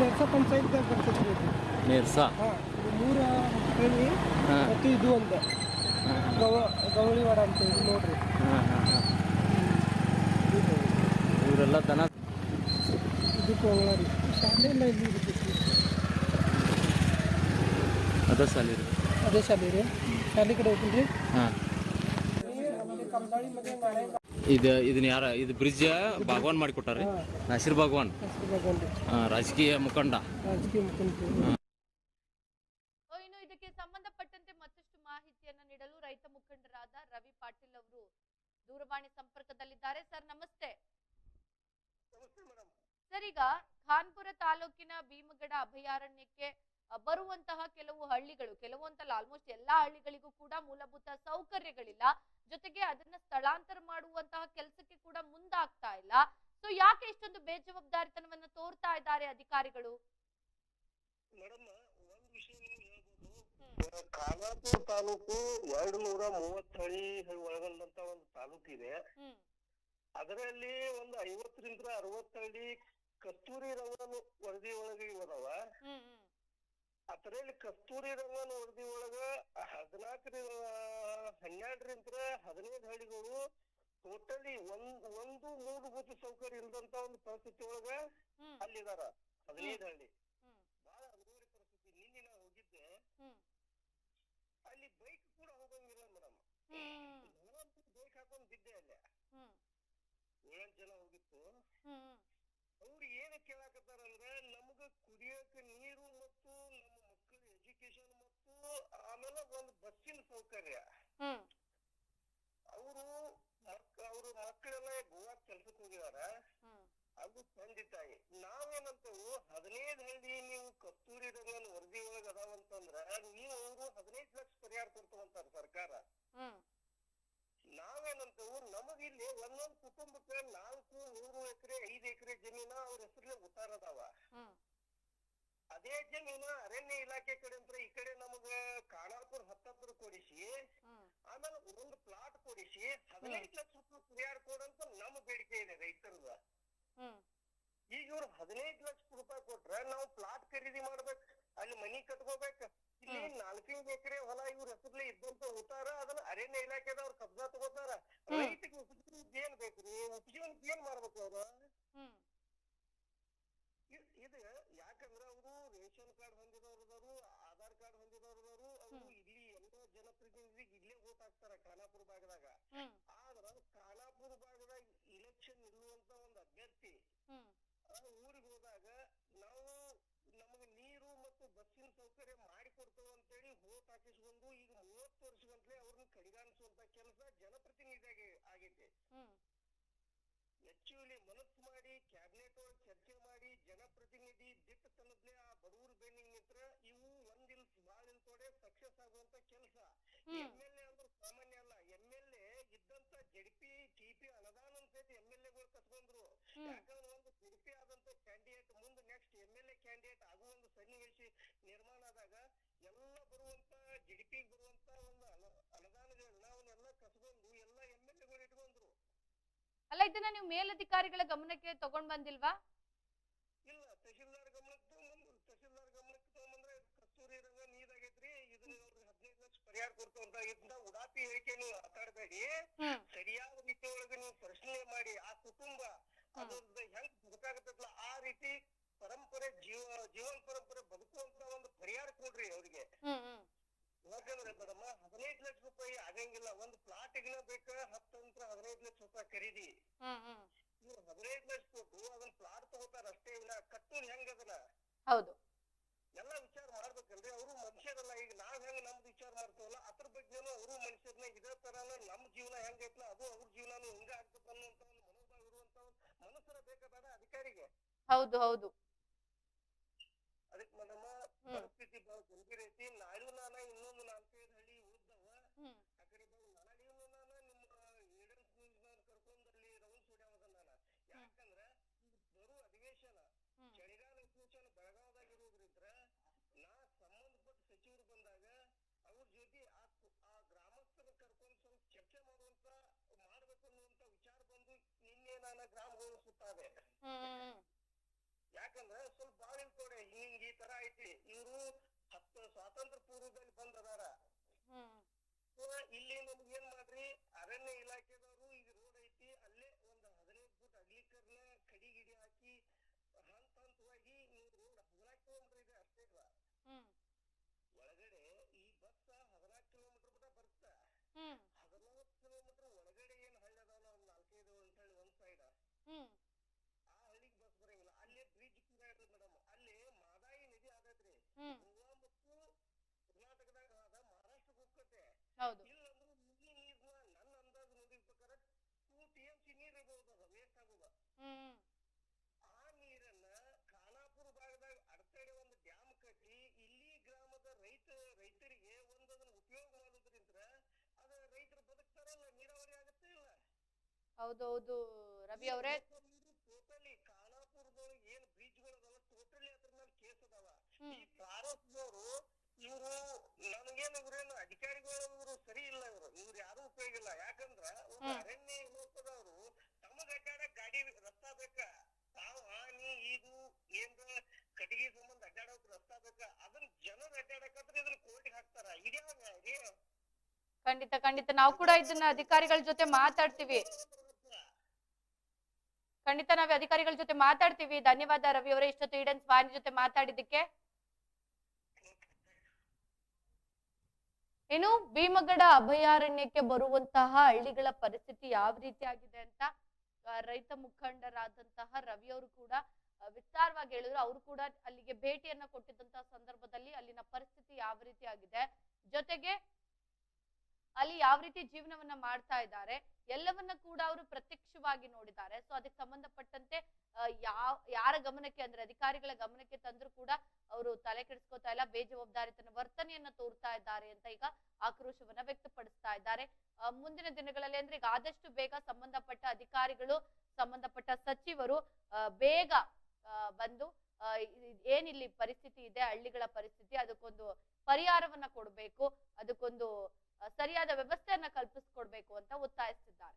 ನೆರ್ಸ ಪಂಚಾಯತ್ದಾಗ ಬರ್ತೈತಿ. ನೆರ್ಸ ಮೂರ ಹೇಳಿ ಮತ್ತು ಇದು ಒಂದು ಗವಳಿವಾಡ ಅಂತ ಹೇಳಿ ನೋಡ್ರಿ. ಇವರೆಲ್ಲ ದನ ಇದಕ್ಕೆ ಹೋಗಲ್ಲ ರೀ. ಶಾಲೆ ಎಲ್ಲ ಇಲ್ಲಿ ಇರ್ತೈತಿ. ಅದೇ ಶಾಲೆ ರೀ. ಅದೇ ಶಾಲೆ ರೀ. ಶಾಲೆ ಕಡೆ ಹೋಗ್ತೀನಿ ರೀ. ಹಾಂ ಕಂಬಾಳಿ ಮನೆ ನಾಳೆ ಇದನ್ನ ಯಾರ ಇದು ಬ್ರಿಡ್ಜ್ ಭಾಗವಾನ್ ಮಾಡಿಕೊಟ್ಟಾರೆ. ನಾಸಿರ್ ಭಾಗವಾನ್ ರಾಜಕೀಯ ಮುಖಂಡ. ರಾಜಕೀಯ ಮುಖಂಡ. ಇನ್ನು ಇದಕ್ಕೆ ಸಂಬಂಧಪಟ್ಟಂತೆ ಮತ್ತಷ್ಟು ಮಾಹಿತಿಯನ್ನ ನೀಡಲು ರೈತ ಮುಖಂಡರಾದ ರವಿ ಪಾಟೀಲ್ ಅವರು ದೂರವಾಣಿ ಸಂಪರ್ಕದಲ್ಲಿದ್ದಾರೆ. ಸರ್ ನಮಸ್ತೆ. ಸರ್, ಈಗ ಖಾನ್ಪುರ ತಾಲೂಕಿನ ಭೀಮಗಡ ಅಭಯಾರಣ್ಯಕ್ಕೆ ಬರುವಂತಹ ಕೆಲವು ಹಳ್ಳಿಗಳು, ಕೆಲವು ಅಂತಲ್ಲ ಆಲ್ಮೋಸ್ಟ್ ಎಲ್ಲಾ ಹಳ್ಳಿಗಳಿಗೂ ಕೂಡ ಮೂಲಭೂತ ಸೌಕರ್ಯಗಳಿಲ್ಲ. ಜೊತೆಗೆ ಅದನ್ನ ಸ್ಥಳಾಂತರ ಮಾಡುವಂತಹ ಕೆಲಸಕ್ಕೆ ಕೂಡ ಮುಂದಾಗ್ತಾ ಇಲ್ಲ. ಸೊ ಯಾಕೆ ಇಷ್ಟೊಂದು ಬೇಜವಾಬ್ದಾರಿತನವನ್ನ ತೋರ್ತಾ ಇದ್ದಾರೆ ಅಧಿಕಾರಿಗಳು? ಮೇಡಮ್, ಒಂದ್ ವಿಷಯ ನಿಮ್ಗೆ ಹೇಳ್ಬೋದು. ಖಾನಾಪುರ ತಾಲೂಕು 230 ಹಳ್ಳಿ ಒಳಗೊಂಡಂತ ಒಂದು ತಾಲೂಕು ಇದೆ. ಅದರಲ್ಲಿ ಒಂದು 50ರಿಂದ 60 ಹಳ್ಳಿ ಕಸ್ತೂರಿ ರಂಗನ ವರದಿ ಒಳಗೆ ಇದಾವ. ಅದರಲ್ಲಿ ಕಸ್ತೂರಿ ರಂಗನ ವರದಿ ಒಳಗ 12ರಿಂದ 15 ಹಳ್ಳಿಗಳು ಟೋಟಲಿ ಒಂದು ಮೂಲಭೂತ ಸೌಕರ್ಯ ಇಲ್ಲದಂತ ಒಂದು ಪರಿಸ್ಥಿತಿ ಒಳಗ ಅಲ್ಲಿದಾರ. 15 ಹಳ್ಳಿ ಬಹಳ ಅನುಭವಿ ಪರಿಸ್ಥಿತಿ. ನಿನ್ನೆ ನಾವು ಹೋಗಿದ್ದೆ, ಅಲ್ಲಿ ಬೈಕ್ ಕೂಡ ಹೋಗಂಗಿಲ್ಲ ಮೇಡಮ್. ಬೈಕ್ ಹಾಕೊಂಡ್ ಬಿದ್ದೆ ಅಲ್ಲೇ. 7 ಜನ ಹೋಗಿತ್ತು. ಅವ್ರು ಏನ್ ಕೇಳಾಕತ್ತಾರ ಅಂದ್ರೆ, ನಮ್ಗ ಕುಡಿಯಕ ನೀರು ಮತ್ತು ನಮ್ಮ ಮಕ್ಕಳ ಎಜುಕೇಶನ್ ಮತ್ತು ಆಮೇಲೆ ಒಂದು ಬಸ್ಸಿನ ಸೌಕರ್ಯ. ಅವರು ಮಕ್ಕಳೆಲ್ಲ ಗೋವಾಕ್ ಕೆಲ್ಸಕ್ಕೆ ಹೋಗಿದಾರ. ಅದು ತಂದೆ ತಾಯಿ. ನಾವೇನಂತವು 15 ಹಳ್ಳಿ ನೀವು ಕಸ್ತೂರಿ ರಂಗನ ವರದಿ ಒಳಗ ಅದಾವಂತಂದ್ರ ನೀವು ಅವರು 15 ಲಕ್ಷ ಪರಿಹಾರ ಕೊಡ್ತಾವಂತಾರ ಸರ್ಕಾರ. ನಾವೇನಂತವು ನಮಗ ಇಲ್ಲಿ ಒಂದೊಂದ್ ಕುಟುಂಬಕ್ಕೆ 4-3 ಎಕರೆ 5 ಎಕರೆ ಜಮೀನ ಅವ್ರ ಹೆಸರಲ್ಲೇ ಉತ್ತಾರ ಅದಾವ. ಅದೇ ಜಮೀನ ಅರಣ್ಯ ಇಲಾಖೆ ಕಡೆ ಅಂತ ಈ ಕಡೆ ನಮಗ ಖಾನಾಪುರ ಹತ್ತತ್ರ ಕೊಡಿಸಿ, ಆಮೇಲೆ ಒಂದು ಪ್ಲಾಟ್ ಕೊಡಿಸಿ 15 ಲಕ್ಷ ರೂಪಾಯಿ ಪರಿಹಾರ ಕೊಡಂತ ನಮ್ಮ ಬೇಡಿಕೆ ಇದೆ ರೈತರದ. ಈಗ ಇವ್ರು 15 ಲಕ್ಷ ರೂಪಾಯಿ ಕೊಟ್ರ ನಾವು ಪ್ಲಾಟ್ ಖರೀದಿ ಮಾಡ್ಬೇಕು, ಅಲ್ಲಿ ಮನಿ ಕಟ್ಕೋಬೇಕು. ಇಲ್ಲಿ 4 ಎಕರೆ ಹೊಲ ಇವ್ರ ಹೆಸರ್ಲೆ ಇದ್ದಂತ ಉತ್ತಾರ ಅದನ್ನ ಅರಣ್ಯ ಇಲಾಖೆದವ್ರ ಕಬ್ಜಾ ತಗೋತಾರ. ರೈತರಿಗೆ ಉಪಜೀವನಕ್ಕೆ ಏನ್ ಬೇಕ್ರಿ? ಉಪಜೀವನಕ್ಕೆ ಏನ್ ಮಾಡ್ಬೇಕು ಅವ್ರು? ಇದು ಯಾಕಂದ್ರ ಅವರು ರೇಷನ್ ಕಾರ್ಡ್ ಹೊಂದಿದವ್ರದಾರು, ಆಧಾರ್ ಕಾರ್ಡ್ ಹೊಂದಿದವ್ರದಾರು. ಅವರು ಇಲ್ಲಿ ಎಲ್ಲ ಜನಪ್ರತಿನಿಧಿಗೆ ಇಲ್ಲೇ ವೋಟ್ ಹಾಕ್ತಾರ ಖಾನಾಪುರ ಭಾಗದಾಗ. ಆದ್ರ ಖಾನಾಪುರ ಭಾಗದಾಗ ಇಲೆಕ್ಷನ್ ನಿಲ್ಲುವಂತ ಒಂದು ಅಭ್ಯರ್ಥಿ ಊರಿಗೆ ಹೋದಾಗ ವರ್ಷಗಂಟ್ಲೆ ಅವ್ರನ್ನ ಕಡಿಗಾಣಿಸುವಂತ ಕೆಲಸ ಜನಪ್ರತಿನಿಧಿಯಾಗಿ ಆಗೈತೆ. ಆಕ್ಚುಲಿ ಮನಸ್ಸು ಮಾಡಿ ಕ್ಯಾಬಿನೆಟ್ ಒಳಗೆ ಚರ್ಚೆ ಮಾಡಿ ಜನಪ್ರತಿನಿಧಿ ದಿಟ್ಟತನದ್ಲೆ ಆ ಬಡವರು ಬೆನ್ನಿಗೆ ನಿಂತ್ರ ಇವು ಒಂದಿಲ್ ಬಾಳಿಲ್ತೋಡೆ ಸಕ್ಸಸ್ ಆಗುವಂತ ಕೆಲಸ. MLA ಅಂದ್ರೆ ಸಾಮಾನ್ಯ ಅಲ್ಲ. MLA ಇದ್ದಂತ ಜೆಡಿಪಿ ಟಿಪಿ ಅನುದಾನ ಸಹಿತ MLAಗಳು ಕಸ್ಕೊಂಡ್ರು. ಯಾಕಂದ್ರೆ ಒಂದು ಜೆಡಿಪಿ ಆದಂತ ಕ್ಯಾಂಡಿಡೇಟ್ ಮುಂದೆ ನೆಕ್ಸ್ಟ್ MLA ಕ್ಯಾಂಡಿಡೇಟ್ ಆಗುವ ಒಂದು ಸನ್ನಿವೇಶ ನಿರ್ಮಾಣ ಆದಾಗ ಎಲ್ಲ ಬರುವಂತ ಜೆಡಿಪಿ ಬರುವಂತ ಒಂದು ಅನುದಾನಗಳನ್ನ ಅವನ್ನೆಲ್ಲ ಕಸ್ಕೊಂಡು ಎಲ್ಲ MLAಗಳು ಇಟ್ಕೊಂಡ್ರು. ಅಲ್ಲ, ಇದನ್ನ ನೀವು ಮೇಲಧಿಕಾರಿಗಳ ಗಮನಕ್ಕೆ ತಗೊಂಡ್ ಬಂದಿಲ್ವಾ? ಇಲ್ಲ, ತಹಶೀಲ್ದಾರ್ ಗಮನಕ್ಕೆ ತಗೊಂಡ್ಬಂದ್ರೆ ಕಸ್ತೂರಿ ರಂಗ ನೀರಾಗೈತ್ರಿ, ಇದನ್ನ 15 ಲಕ್ಷ ಪರಿಹಾರ ಕೊಡ್ತಂತ ಇದನ್ನ ಉಡಾಪಿ ಹೇಳಿಕೆ ನೀವು ಮಾತಾಡಬೇಡಿ. ಸರಿಯಾದ ರೀತಿ ಒಳಗೆ ನೀವು ಪರಿಶೀಲನೆ ಮಾಡಿ ಆ ಕುಟುಂಬ ಅದ್ರದ್ದು ಹೆಂಗ್ ಬದುಕಾಗತ್ತಲ್ಲ ಆ ರೀತಿ ಪರಂಪರೆ ಜೀವನ ಪರಂಪರೆ ಬದುಕುವಂತ ಒಂದು ಪರಿಹಾರ ಕೊಡ್ರಿ ಅವ್ರಿಗೆ. ಯಾಕಂದ್ರೆ ಮೇಡಮ್ 15 ಲಕ್ಷ ರೂಪಾಯಿ ಆಗಂಗಿಲ್ಲ. ಒಂದು ಪ್ಲಾಟ್ಗಿನ ಬೇಕ 10-15 ಲಕ್ಷ ರೂಪಾಯಿ ಖರೀದಿ. ಇವ್ರು 15 ಲಕ್ಷ ಕೊಟ್ಟು ಅದನ್ನ ಪ್ಲಾಟ್ ತಗೋತಾರ ಅಷ್ಟೇ. ಇಲ್ಲ ಕಟ್ಟೋದು ಹೆಂಗ್ ಅದನ್ನ ಹೌದು ಎಲ್ಲ ವಿಚಾರ ಮಾಡ್ಬೇಕಲ್ರಿ. ಅವರು ಮನುಷ್ಯರಲ್ಲ. ಈಗ ನಾವ್ ಹೆಂಗ್ ನಮ್ದು ವಿಚಾರ ಮಾಡ್ತೇವಲ್ಲ ಅದ್ರ ಬಗ್ಗೆನೂ ಅವರು ಮನುಷ್ಯರ್ನ ಇದೇ ತರಾನ ನಮ್ ಜೀವನ ಹೆಂಗೈತ್ಲ ಅದು ಅವ್ರ ಜೀವನಾನು ಹಿಂಗ ಆಗ್ತದ ಅನ್ನುವಂತ ಒಂದು ಮನೋಭಾವ ಇರುವಂತ ಮನಸ್ಸರ ಬೇಕಾದ ಅಧಿಕಾರಿಗೆ. ಹೌದು ಹೌದು. ಅದಕ್ಕೆ ಮೇಡಮ್ ಪರಿಸ್ಥಿತಿ ಬಹಳ ಗಂಭೀರ ಐತಿ. ನಾಳೆ ನಾನ ಇನ್ನೊಂದು 4-5 ಹಳ್ಳಿ ಉಳಿದವ ಆ ಕಡೆ ನಾಳೆಯೂ ನಾನು ನಿಮ್ಮ ಲೀಡರ್ಸ್ ಕರ್ಕೊಂಡ್ ಅಲ್ಲಿ ರೌಂಡ್ ಹೊಡ್ಯಾವದ ನಾನು. ಯಾಕಂದ್ರ ಬರೋ ಅಧಿವೇಶನ ಚಳಿಗಾಲ ಅಧಿವೇಶನ ಬೆಳಗಾವದಾಗಿರೋದ್ರಿಂದ ನಾ ಸಂಬಂಧಪಟ್ಟ ಸಚಿವರು ಬಂದಾಗ ಅವ್ರ ಜೊತೆ ಆ ಗ್ರಾಮಸ್ಥರ ಕರ್ಕೊಂಡು ಸ್ವಲ್ಪ ಚರ್ಚೆ ಮಾಡ್ಬೇಕು ಅನ್ನುವಂತ ವಿಚಾರ ಬಂದು ನಿನ್ನೆ ನಾನು ಗ್ರಾಮಗಳು ಸುತ್ತಾದೆ. ಯಾಕಂದ್ರೆ ಸ್ವಲ್ಪ ಬಾಳ ಇಲ್ಕೊಡೆ ಹಿಂಗ್ ಈ ತರ ಐತಿ. ಇವ್ರು ಸ್ವಾತಂತ್ರ್ಯ ಪೂರ್ವದಲ್ಲಿ ಬಂದದಾರ. ಇಲ್ಲಿ ನಮ್ಗೆ ಏನ್ ಮಾಡ್ರಿ, ಅರಣ್ಯ ಇಲಾಖೆದವರು ಈಗ ರೋಡ್ ಐತಿ ಅಲ್ಲೇ ಒಂದು 15 ಫೂಟ್ ಅಗಲೀಕರಣ ಕಡಿಗಿಡಿ ಹಾಕಿ ಹಂತವಾಗಿ ನೀವು ರೋಡ್ 14 ಕಿಲೋಮೀಟರ್ ಇದೆ ಅಷ್ಟೇ. ಒಳಗಡೆ ಈ ಬಸ್ 14 ಕಿಲೋಮೀಟರ್ ಬಿಟ್ಟ ಬರ್ತಾ 14 ಕಿಲೋಮೀಟರ್ ಒಳಗಡೆ ಏನ್ ಹಳ್ಳಿ ಅದಾವ ಒಂದ್ 4-5 ಅಂತ ಹೇಳಿ ಒಂದ್ ಸೈಡ್ ಆ ಹಳ್ಳಿಗೆ ಬಸ್ ಬರಂಗಿಲ್ಲ. ಅಲ್ಲೇ ಬ್ರಿಡ್ಜ್ ಕೂಡ ಇರ್ತದೆ ಮೇಡಮ್. ಅಲ್ಲಿ ಮಾದಾಯಿ ನದಿ ಆಗತ್ರಿ. ಗೋವಾ ಮತ್ತು ಕರ್ನಾಟಕದಾಗ ಆದ ಮಹಾರಾಷ್ಟ್ರಕ್ಕೆ ಹೋಗ್ತತೆ. ಇಲ್ಲಂದ್ರೆ ನೀರ್ನ ನನ್ನ ಅಂದಾಜು ನೋಡಿದ ಪ್ರಕಾರ 2 TMC ನೀರ್ ಇರ್ಬೋದು ವೇಸ್ಟ್ ಆಗೋದ. ಆ ನೀರನ್ನ ಖಾನಾಪುರ ಭಾಗದಾಗ ಅಡತಡೆ ಒಂದು ಡ್ಯಾಮ್ ಕಟ್ಟಿ ಇಲ್ಲಿ ಗ್ರಾಮದ ರೈತರಿಗೆ ಒಂದನ್ನ ಉಪಯೋಗ ಮಾಡೋದ್ರಿಂದ ಅದ ರೈತರು ಬದುಕ್ತಾರಲ್ಲ, ನೀರಾವರಿ ಆಗತ್ತೆ ಇಲ್ಲ. ಹೌದೌದು ರವಿ ಅವರೇ, ಟೋಟಲಿ ಖಾನಾಪುರದೊಳಗೆ ಏನ್ ಬ್ರಿಡ್ಜ್ಗಳು ಅದಾವ ಟೋಟಲಿ ಅದ್ರ ಮೇಲೆ ಕೇಸ್ ಅದಾವ. ಈ ಪ್ರಾರಂಭದವರು ಇವರು ನನಗೇನು ಇವ್ರೇನು ಅಧಿಕಾರಿಗಳು ಇವರು ಸರಿ ಇಲ್ಲ. ಇವ್ರು ಯಾರು ಉಪಯೋಗ ಇಲ್ಲ. ಯಾಕಂದ್ರ ಒಂದು ಅರಣ್ಯ ಇಲಾಖೆದವರು ತಮಗ ಅಡ್ಡಾಡ ಗಾಡಿ ರಸ್ತಾ ಬೇಕ. ತಾವು ಹಾನಿ ಇದು ಏನ್ರ ಕಟ್ಟಿಗೆ ಸಂಬಂಧ ಅಡ್ಡಾಡೋಕ್ ರಸ್ತಾ ಬೇಕ. ಅದನ್ನ ಜನರು ಅಡ್ಡಾಡಕತ್ರ ಇದನ್ನ ಕೋರ್ಟಿಗೆ ಹಾಕ್ತಾರ. ಇದೇ ಖಂಡಿತ ಖಂಡಿತ ನಾವು ಕೂಡ ಇದನ್ನ ಅಧಿಕಾರಿಗಳ ಜೊತೆ ಮಾತಾಡ್ತೀವಿ. ಖಂಡಿತ ನಾವೇ ಅಧಿಕಾರಿಗಳ ಜೊತೆ ಮಾತಾಡ್ತೀವಿ. ಧನ್ಯವಾದ ರವಿ ಅವರೇ ಇಷ್ಟೊತ್ತು ಈಡನ್ಸ್ ವಾಹಿನಿ ಜೊತೆ ಮಾತಾಡಿದ್ದಕ್ಕೆ. ಇನ್ನು ಭೀಮಗಡ ಅಭಯಾರಣ್ಯಕ್ಕೆ ಬರುವಂತಹ ಹಳ್ಳಿಗಳ ಪರಿಸ್ಥಿತಿ ಯಾವ ರೀತಿ ಆಗಿದೆ ಅಂತ ರೈತ ಮುಖಂಡರಾದಂತಹ ರವಿ ಅವರು ಕೂಡ ವಿಸ್ತಾರವಾಗಿ ಹೇಳಿದ್ರು. ಅವರು ಕೂಡ ಅಲ್ಲಿಗೆ ಭೇಟಿಯನ್ನ ಕೊಟ್ಟಿದ್ದಂತಹ ಸಂದರ್ಭದಲ್ಲಿ ಅಲ್ಲಿನ ಪರಿಸ್ಥಿತಿ ಯಾವ ರೀತಿ ಆಗಿದೆ, ಜೊತೆಗೆ ಅಲ್ಲಿ ಯಾವ ರೀತಿ ಜೀವನವನ್ನ ಮಾಡ್ತಾ ಇದ್ದಾರೆ ಎಲ್ಲವನ್ನ ಕೂಡ ಅವರು ಪ್ರತ್ಯಕ್ಷವಾಗಿ ನೋಡಿದ್ದಾರೆ. ಸೊ ಅದಕ್ಕೆ ಸಂಬಂಧಪಟ್ಟಂತೆ ಯಾರ ಗಮನಕ್ಕೆ ಅಂದ್ರೆ ಅಧಿಕಾರಿಗಳ ಗಮನಕ್ಕೆ ತಂದ್ರು ಕೂಡ ಅವರು ತಲೆ ಕೆಡಿಸ್ಕೋತಾ ಇಲ್ಲ, ಬೇಜವಾಬ್ದಾರಿತನ ವರ್ತನೆಯನ್ನ ತೋರ್ತಾ ಇದ್ದಾರೆ ಅಂತ ಈಗ ಆಕ್ರೋಶವನ್ನ ವ್ಯಕ್ತಪಡಿಸ್ತಾ ಇದ್ದಾರೆ. ಮುಂದಿನ ದಿನಗಳಲ್ಲಿ ಅಂದ್ರೆ ಈಗ ಆದಷ್ಟು ಬೇಗ ಸಂಬಂಧಪಟ್ಟ ಅಧಿಕಾರಿಗಳು ಸಂಬಂಧಪಟ್ಟ ಸಚಿವರು ಬೇಗ ಬಂದು ಏನಿಲ್ಲಿ ಪರಿಸ್ಥಿತಿ ಇದೆ ಹಳ್ಳಿಗಳ ಪರಿಸ್ಥಿತಿ ಅದಕ್ಕೊಂದು ಪರಿಹಾರವನ್ನ ಕೊಡ್ಬೇಕು, ಅದಕ್ಕೊಂದು ಸರಿಯಾದ ವ್ಯವಸ್ಥೆಯನ್ನ ಕಲ್ಪಿಸ್ಕೊಡ್ಬೇಕು ಅಂತ ಒತ್ತಾಯಿಸಿದ್ದಾರೆ.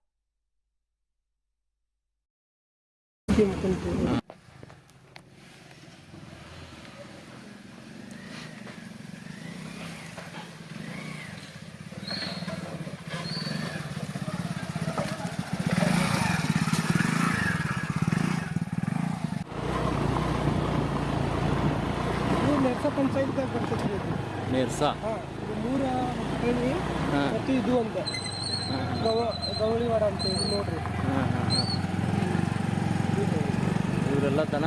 ನೆರ್ಸಾ ಪಂಚಾಯತ್ದಾಗ ಬರ್ತೈತ್ರಿ. ನೆರ್ಸಾ ಇದು 3 ಹಳ್ಳಿ ಮತ್ತು ಇದು ಒಂದು ಗವಳಿವಾಡ ಅಂತ ಇದು ನೋಡ್ರಿ. ಇವರೆಲ್ಲ ದನ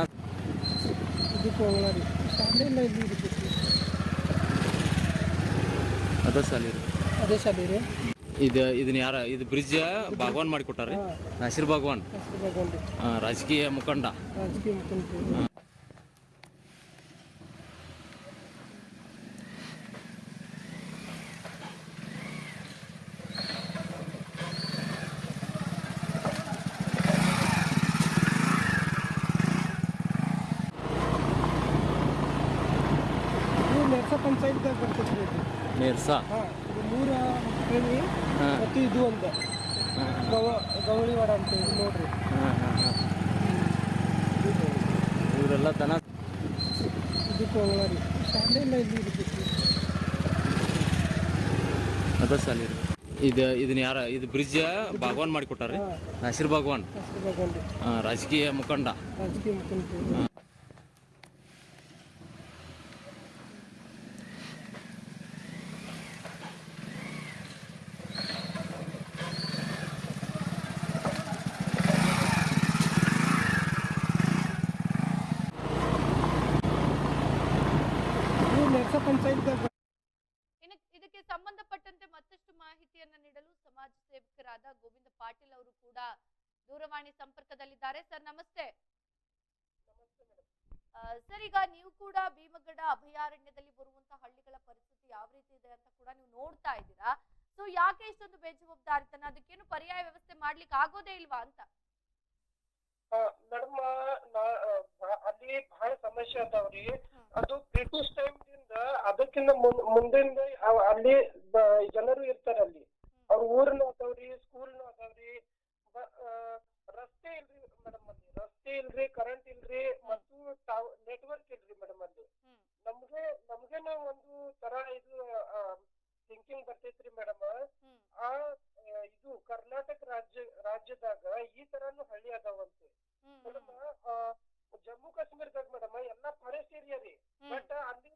ಇದು ಕೋಲಾರಿ ಶಾಲೆ ಎಲ್ಲ ಇಲ್ಲಿ ಇರ್ತೈತಿ. ಅದ ಸಾಲಿ ಅದೇ ಶಾಲೆ ರೀ. ಇದನ್ನ ಯಾರ ಇದು ಬ್ರಿಡ್ಜ್ ಭಾಗವಾನ್ ಮಾಡಿಕೊಟ್ಟಾರಿ. ನಾಸಿರ್ ಭಾಗವಾನ್ ರಾಜಕೀಯ ಮುಖಂಡ. ರಾಜಕೀಯ ಮುಖಂಡ. ನೆರ್ಸ ಪಂಚಾಯತ್ದಾಗ ಬರ್ತೈತೆ ರೀ ಇದು. ನೇರ್ಸ. ಹಾಂ, ಇದು 3 ಹೇಳಿ ಮತ್ತು ಇದು ಒಂದು ಗವಳಿವಾಡ ಅಂತ ಇದು ನೋಡ್ರಿ. ಇವರೆಲ್ಲ ದನ. ಇದು ಕೋಲಾರಿ ಶಾಲೆ ಎಲ್ಲ ಇಲ್ಲಿ ಇರ್ತೈತಿ. ಅದ ಶಾಲೆ ರೀ. ಇದನ್ನ ಯಾರ ಇದು ಬ್ರಿಡ್ಜ್ ಭಾಗವಾನ್ ಮಾಡಿಕೊಟ್ಟಾರಿ. ನಾಸಿರ್ ಭಾಗವಾನ್ ರಾಜಕೀಯ ಮುಖಂಡ. ರಾಜಕೀಯ ಮುಖಂಡ. ನೆರ್ಸ ಪಂಚಾಯತ್ದಾಗ ಇದಕ್ಕೆ ಸಂಬಂಧಪಟ್ಟಂತೆ ಮತ್ತಷ್ಟು ಮಾಹಿತಿಯನ್ನ ನೀಡಲು ಸಮಾಜ ಸೇವಕರಾದ ಗೋವಿಂದ ಪಾಟೀಲ್ ಅವರು ಕೂಡ ದೂರವಾಣಿ ಸಂಪರ್ಕದಲ್ಲಿದ್ದಾರೆ. ಸರ್ ನಮಸ್ತೆ. ಸರ್, ಈಗ ನೀವು ಕೂಡ ಭೀಮಗಡ ಅಭಯಾರಣ್ಯದಲ್ಲಿ ಬರುವಂತಹ ಹಳ್ಳಿಗಳ ಪರಿಸ್ಥಿತಿ ಯಾವ ರೀತಿ ಇದೆ ಅಂತ ಕೂಡ ನೀವು ನೋಡ್ತಾ ಇದ್ದೀರಾ. ಸೊ ಯಾಕೆ ಇಷ್ಟೊಂದು ಬೇಜವಾಬ್ದಾರಿತನ, ಅದಕ್ಕೇನು ಪರ್ಯಾಯ ವ್ಯವಸ್ಥೆ ಮಾಡ್ಲಿಕ್ಕೆ ಆಗೋದೇ ಇಲ್ವಾ ಅಂತ? ಮೇಡಮ್, ಅಲ್ಲಿ ಬಹಳ ಸಮಸ್ಯೆ ಅದಾವ್ರಿ. ಅದು ಬ್ರಿಟಿಷ್ ಟೈಮ್ದಿಂದ ಅದಕ್ಕಿಂತ ಮುಂದಿಂದ ಅಲ್ಲಿ ಜನರು ಇರ್ತಾರ. ಅಲ್ಲಿ ಅವ್ರ ಊರ್ನು ಅದಾವ್ರಿ, ಸ್ಕೂಲ್ನು ಅದಾವ್ರಿ. ರಸ್ತೆ ಇಲ್ರಿ ಮೇಡಮ್, ಅಲ್ಲಿ ರಸ್ತೆ ಇಲ್ರಿ, ಕರೆಂಟ್ ಇಲ್ರಿ, ಮತ್ತು ನೆಟ್ವರ್ಕ್ ಇಲ್ರಿ ಮೇಡಮ್. ಅಲ್ಲಿ ನಮ್ಗೇನು ಒಂದು ತರ ಇದು ಥಿಂಕಿಂಗ್ ಬರ್ತೈತ್ರಿ ಮೇಡಮ್. ಇದು ಕರ್ನಾಟಕ ರಾಜ್ಯದಾಗ ಈ ತರಾನು ಹಳ್ಳಿ ಅದಾವಂತೆ ಮೇಡಮ್. ಜಮ್ಮು ಕಾಶ್ಮೀರದಾಗ ಮೇಡಮ್ ಎಲ್ಲಾ ಫಾರೆಸ್ಟ್ ಏರಿಯಾ ರೀ. ಬಟ್ ಅಲ್ಲಿ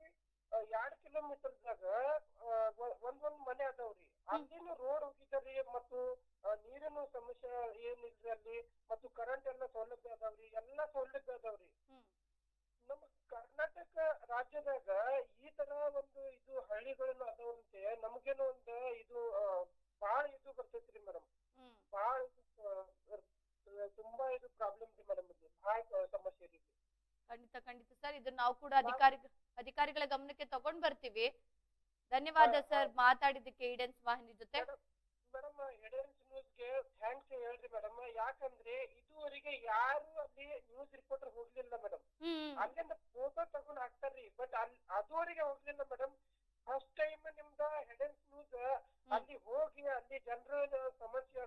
2 ಕಿಲೋಮೀಟರ್ದಾಗ ಒಂದೊಂದ್ ಮನೆ ಅದಾವ್ರಿ. ಅಲ್ಲಿನೂ ರೋಡ್ ಹೋಗಿದಾರಿ, ಮತ್ತು ನೀರಿನ ಸಮಸ್ಯೆ ಏನಿಲ್ರಿ ಅಲ್ಲಿ, ಮತ್ತು ಕರೆಂಟ್ ಎಲ್ಲ ಸೌಲಭ್ಯ ಅದಾವ್ರಿ, ಎಲ್ಲಾ ಸೌಲಭ್ಯ ಅದಾವ್ರಿ. ನಮ್ಮ ಕರ್ನಾಟಕ ರಾಜ್ಯದಾಗ ಈ ತರ ಒಂದು ಇದು ಹಳ್ಳಿಗಳನ್ನು ಅದಾವಂತೆ. ನಮ್ಗೇನು ಒಂದು ಇದು ಬಾಳ ಇದು ಬರ್ತೈತ್ರಿ ಮೇಡಮ್. ಬಾಳ ತುಂಬಾ ಇದು ಪ್ರಾಬ್ಲಮ್ ರೀ ಮೇಡಮ್. ಇಲ್ಲಿ ಬಾಳ ಸಮಸ್ಯೆ ರೀ. ಖಂಡಿತ ಸರ್, ಇದನ್ನ ನಾವು ಕೂಡ ಅಧಿಕಾರಿಗಳ ಗಮನಕ್ಕೆ ತಗೊಂಡ್ ಬರ್ತೀವಿ. ಧನ್ಯವಾದ ಸರ್ ಮಾತಾಡಿದ್ದಕ್ಕೆ ಈಡೆನ್ಸ್ ವಾಹಿನಿ ಜೊತೆ. ಮೇಡಮ್, ಈಡೆನ್ಸ್ ನ್ಯೂಸ್ಗೆ ಥ್ಯಾಂಕ್ಸ್ ಹೇಳ್ರಿ ಮೇಡಮ್. ಯಾಕಂದ್ರೆ ಇದುವರೆಗೆ ಯಾರು ಅಲ್ಲಿ ನ್ಯೂಸ್ ರಿಪೋರ್ಟರ್ ಹೋಗ್ಲಿಲ್ಲ ಮೇಡಮ್. ಅಲ್ಲಿಂದ ಫೋಟೋ ತಗೊಂಡ್ ಹಾಕ್ತಾರ್ರಿ, ಬಟ್ ಅದುವರೆಗೆ ಹೋಗ್ಲಿಲ್ಲ ಮೇಡಮ್. ಫಸ್ಟ್ ಟೈಮ್ ನಿಮ್ದ ಈಡೆನ್ಸ್ ನ್ಯೂಸ್ ಅಲ್ಲಿ ಹೋಗಿ ಅಲ್ಲಿ ಜನರ ಸಮಸ್ಯೆ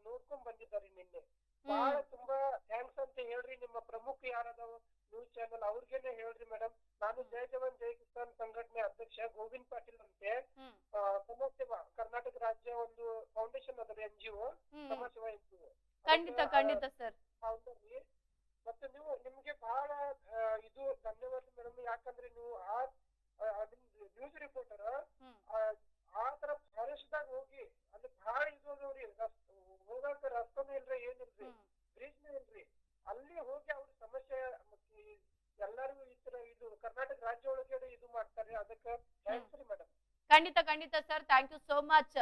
ನೋಡ್ಕೊಂಡ್ ಬಂದಿದ್ದಾರೆ ನಿನ್ನೆ. ಬಹಳ ತುಂಬಾ ಥ್ಯಾಂಕ್ಸ್ ಅಂತ ಹೇಳ್ರಿ. ನಿಮ್ಮ ಪ್ರಮುಖ ಯಾರದಾವ ನ್ಯೂಸ್ ಚಾನೆಲ್ ಅವ್ರಿಗೇನೆ ಹೇಳ್ರಿ ಮೇಡಮ್. ನಾನು ಜೈ ಜವಾನ್ ಜೈ ಕಿಸಾನ್ ಸಂಘಟನೆ ಅಧ್ಯಕ್ಷ ಗೋವಿಂದ್ ಪಾಟೀಲ್ ಅಂತೆ. ಸಮಾಜ ಸೇವಾ ಕರ್ನಾಟಕ ರಾಜ್ಯ ಒಂದು ಫೌಂಡೇಶನ್ ಅದ ರೀ, NGO ಸಮಾಜ ಸೇವಾ NGO. ಖಂಡಿತ ಸರ್. ಹೌದ್ರಿ. ಮತ್ತೆ ನಿಮ್ಗೆ ಬಹಳ ಇದು ಧನ್ಯವಾದ ಮೇಡಮ್. ಯಾಕಂದ್ರೆ ನೀವು ನ್ಯೂಸ್ ರಿಪೋರ್ಟರ್ ಆ ತರ ಫಾರೆಸ್ಟ್ ದಾಗ ಹೋಗಿ ಅಲ್ಲಿ ಬಹಳ ಇದು ಅದಾವ್ರಿ. ಹೋಗಾಕ ರಸ್ತಾನು ಇಲ್ರಿ, ಏನಿಲ್ರಿ, ಬ್ರಿಡ್ಜ್ನು ಇಲ್ರಿ. ಅಲ್ಲಿ ಹೋಗಿ ಅವ್ರ ಸಮಸ್ಯೆ ಎಲ್ಲಾರು ಈ ತರ ಇದು ಕರ್ನಾಟಕ ರಾಜ್ಯ ಒಳಗಡೆ ಇದು ಮಾಡ್ತಾರೆ. ಅದಕ್ಕೆ ಥ್ಯಾಂಕ್ಸ್ ರೀ ಮೇಡಮ್. ಖಂಡಿತ sir, thank you so much.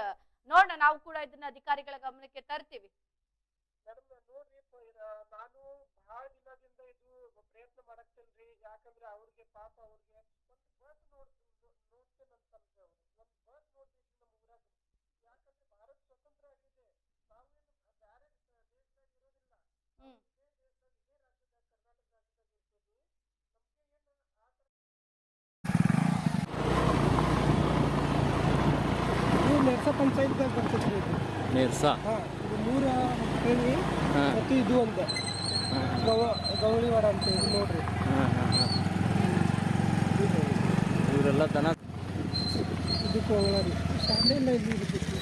ನೋಡೋಣ, ನಾವು ಕೂಡ ಇದನ್ನ ಅಧಿಕಾರಿಗಳ ಗಮನಕ್ಕೆ ತರ್ತೀವಿ. ಮೇಡಮ್ ನೋಡ್ರಿ, ನಾನು ಬಹಳ ದಿನದಿಂದ ಇದು ಪ್ರಯತ್ನ ಮಾಡಕ್ತೇನ್ರಿ. ಯಾಕಂದ್ರೆ ಅವ್ರಿಗೆ ಪಾಪ ಅವ್ರಿಗೆ ಒಂದು ಬಸ್ ನೋಡ್ತೇನಂತಂದ್ರೆ ಒಂದು ಬಸ್ ನೋಡ್ತಿದ್ರಿ ನಮ್ಮ ಊರಾಗ. ಯಾಕಂದ್ರೆ ಭಾರತ ಸ್ವತಂತ್ರ ಆಗಿದೆ. ನಾವೇನು ಬೇರೆ ದೇಶದಾಗ ಇರೋದಿಲ್ಲ. ಇದೇ ದೇಶದಾಗ, ಇದೇ ರಾಜ್ಯದಾಗ, ಕರ್ನಾಟಕ ರಾಜ್ಯದಾಗ ಇರ್ತೀವಿ. ನಮ್ಗೆ ಏನು ಆ ತರ ಇದು ನೆರ್ಸ ಪಂಚಾಯತ್ದಾಗ ಬರ್ತೈತೆ ರೀ ಇದು. ನೇರ್ಸ. ಹಾಂ, ಇದು 3 ಹೇಳಿ ಮತ್ತು ಇದು ಒಂದು ಗವಳಿವಾಡ ಅಂತ ಇದು ನೋಡ್ರಿ. ಇವರೆಲ್ಲ ದನ. ಇದು ಕೋಲಾರಿ ಶಾಲೆ ಎಲ್ಲ ಇಲ್ಲಿ ಇರ್ತೈತಿ.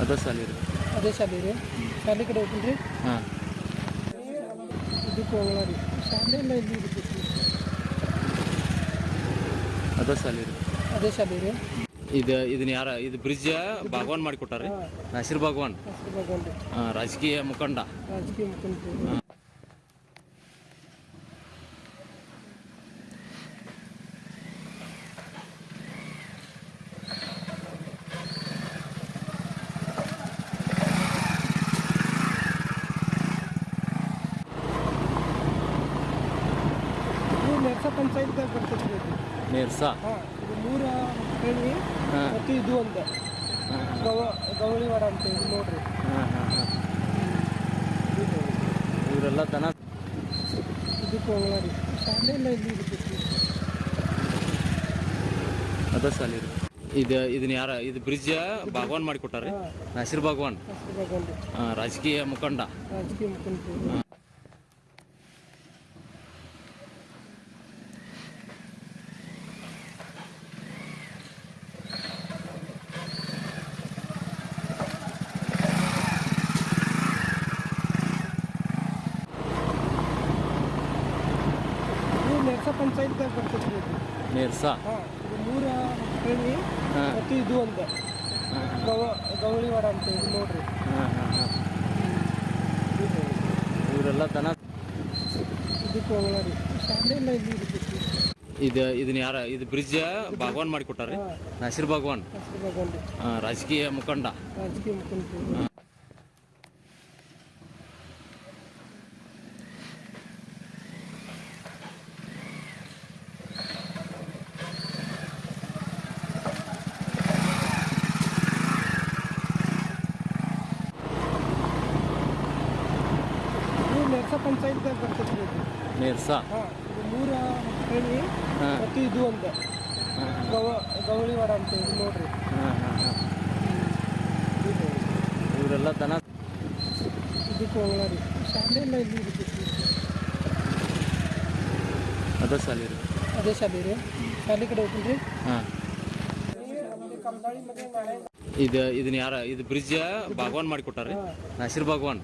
ಅದ ಶಾಲೆ ರೀ. ಅದೇ ಶಾಲೆ ರೀ. ಶಾಲೆ ಕಡೆ ಹೋಗ್ತೀನಿ ರೀ. ಇದು ಕೋಲಾರಿ ಶಾಲೆ ಎಲ್ಲ ಇಲ್ಲಿ ಇರ್ತೈತಿ. ಅದ ಶಾಲೆ ರೀ. ಅದೇ ಶಾಲೆ ರೀ. ಇದನ್ನ ಯಾರ ಇದು ಬ್ರಿಡ್ಜ್ ಭಾಗವಾನ್ ಮಾಡಿಕೊಟ್ಟಾರಿ. ನಾಸಿರ್ ಭಾಗವಾನ್ ರಾಜಕೀಯ ಮುಖಂಡ. ರಾಜಕೀಯ ಮುಖಂಡ. ನೆರ್ಸ ಪಂಚಾಯತ್ದಾಗ ಬರ್ತೈತ್ರಿ ಇದು. ನೇರ್ಸಾ ಇದು 3 ಹೇಳಿ ಹಾಂ ಮತ್ತು ಇದು ಒಂದು ಗವಳಿವಾಡ ಅಂತ ಇದು ನೋಡ್ರಿ. ಹಾಂ ಹಾಂ ಹಾಂ ಇವರೆಲ್ಲ ದನ ಇದು ಕೋಲಾರಿ ಶಾಲೆ ಎಲ್ಲ ಇಲ್ಲಿ ಇರ್ತೈತಿ. ಅದ ಸಾಲಿ ಇದನ್ನ ಯಾರ ಇದು ಬ್ರಿಡ್ಜ್ ಭಾಗವಾನ್ ಮಾಡಿಕೊಟ್ಟಾರೆ. ನಾಸಿರ್ ಭಾಗವಾನ್ ಹಸಿರು ರಾಜಕೀಯ ಮುಖಂಡ. ರಾಜಕೀಯ ಮುಖಂಡರು. ಇದು ನೆರ್ಸ ಪಂಚಾಯತ್ದಾಗ ಬರ್ತೈತ್ರಿ ಇದು. ನೇರ್ಸಾ ಇದು 3 ಹೇಳಿ ಹಾಂ ಮತ್ತು ಇದು ಒಂದು ಗವಳಿವಾಡ ಅಂತ ಇದು ನೋಡ್ರಿ. ಹಾಂ ಹಾಂ ಹಾಂ ಇವರೆಲ್ಲ ದನ ಇದು ಕೋಲಾರಿ ಶಾಲೆ ಎಲ್ಲ ಇಲ್ಲಿ ಇರ್ತೈತಿ. ಇದನ್ನ ಯಾರ ಇದು ಬ್ರಿಡ್ಜ್ ಭಾಗವಾನ್ ಮಾಡಿಕೊಟ್ಟಾರೆ. ನಾಸಿರ್ ಭಾಗವಾನ್ ಹಸಿರು ರಾಜಕೀಯ ಮುಖಂಡ. ರಾಜಕೀಯ ಮುಖಂಡರು. ಇದು ನೆರ್ಸ ಪಂಚಾಯತ್ದಾಗ ಬರ್ತೈತ್ರಿ ಇದು. ನೇರ್ಸಾ ಇದು 3 ಹೇಳಿ ಹಾಂ ಮತ್ತು ಇದು ಒಂದು ಗವಳಿವಾಡ ಅಂತ ಇದು ನೋಡ್ರಿ. ಹಾಂ ಹಾಂ ಹಾಂ ಇವರೆಲ್ಲ ದನ ಇದು ಕೋಲಾರಿ ಶಾಲೆ ಎಲ್ಲ ಇಲ್ಲಿ ಇರ್ತೈತಿ. ಅದ ಸಾಲಿ ಅದೇ ಶಾಲೆ ರೀ. ಶಾಲೆ ಕಡೆ ಹೋಗ್ತೀನಿ. ಹಾಂ ಇದನ್ನ ಯಾರ ಇದು ಬ್ರಿಡ್ಜ್ ಭಾಗವಾನ್ ಮಾಡಿಕೊಟ್ಟಾರೆ. ನಾಸಿರ್ ಭಾಗವಾನ್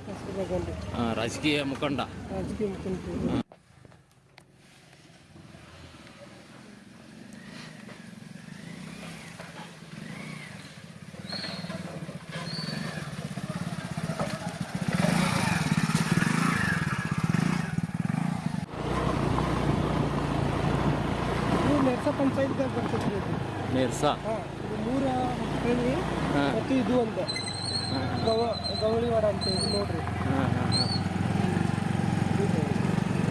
ರಾಜಕೀಯ ಮುಖಂಡ. ರಾಜಕೀಯ ಮುಖಂಡರು. ಇದು ನೆರ್ಸ ಪಂಚಾಯತ್ದಾಗ ಬರ್ತೈತ್ರಿ ಇದು. ನೇರ್ಸಾ ಇದು 3 ಹೇಳಿ ಹಾಂ ಮತ್ತು ಇದು ಒಂದು ಗವಳಿವಾಡ ಅಂತ ಇದು ನೋಡ್ರಿ. ಹಾಂ ಹಾಂ ಹಾಂ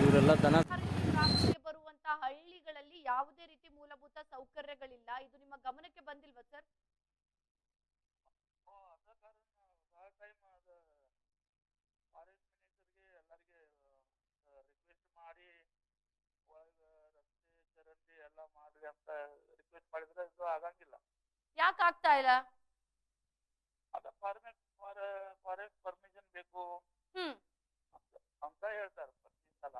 ಇವರೆಲ್ಲ ದನ ರಾಜ್ಯಕ್ಕೆ ಬರುವಂತ ಹಳ್ಳಿಗಳಲ್ಲಿ ಯಾವುದೇ ರೀತಿ ಮೂಲಭೂತ ಸೌಕರ್ಯಗಳಿಲ್ಲ. ಇದು ನಿಮ್ಮ ಗಮನಕ್ಕೆ ಬಂದಿಲ್ವಾ ಸರ್? ರಿಕ್ವೆಸ್ಟ್ ಮಾಡಿ ರಸ್ತೆ ಚರಂಡಿ ಎಲ್ಲ ಮಾಡ್ರಿ ಅಂತ ರಿಕ್ವೆಸ್ಟ್ ಮಾಡಿದ್ರೆ ಇದು ಆಗಂಗಿಲ್ಲ. ಯಾಕೆ ಆಗ್ತಾ ಇಲ್ಲ? ಅದ ಫಾರೆಸ್ಟ್ ಪರ್ಮಿಷನ್ ಬೇಕು ಹ್ಮ್ ಅಂತ ಹೇಳ್ತಾರೆ ಪ್ರತಿ ಸಲ.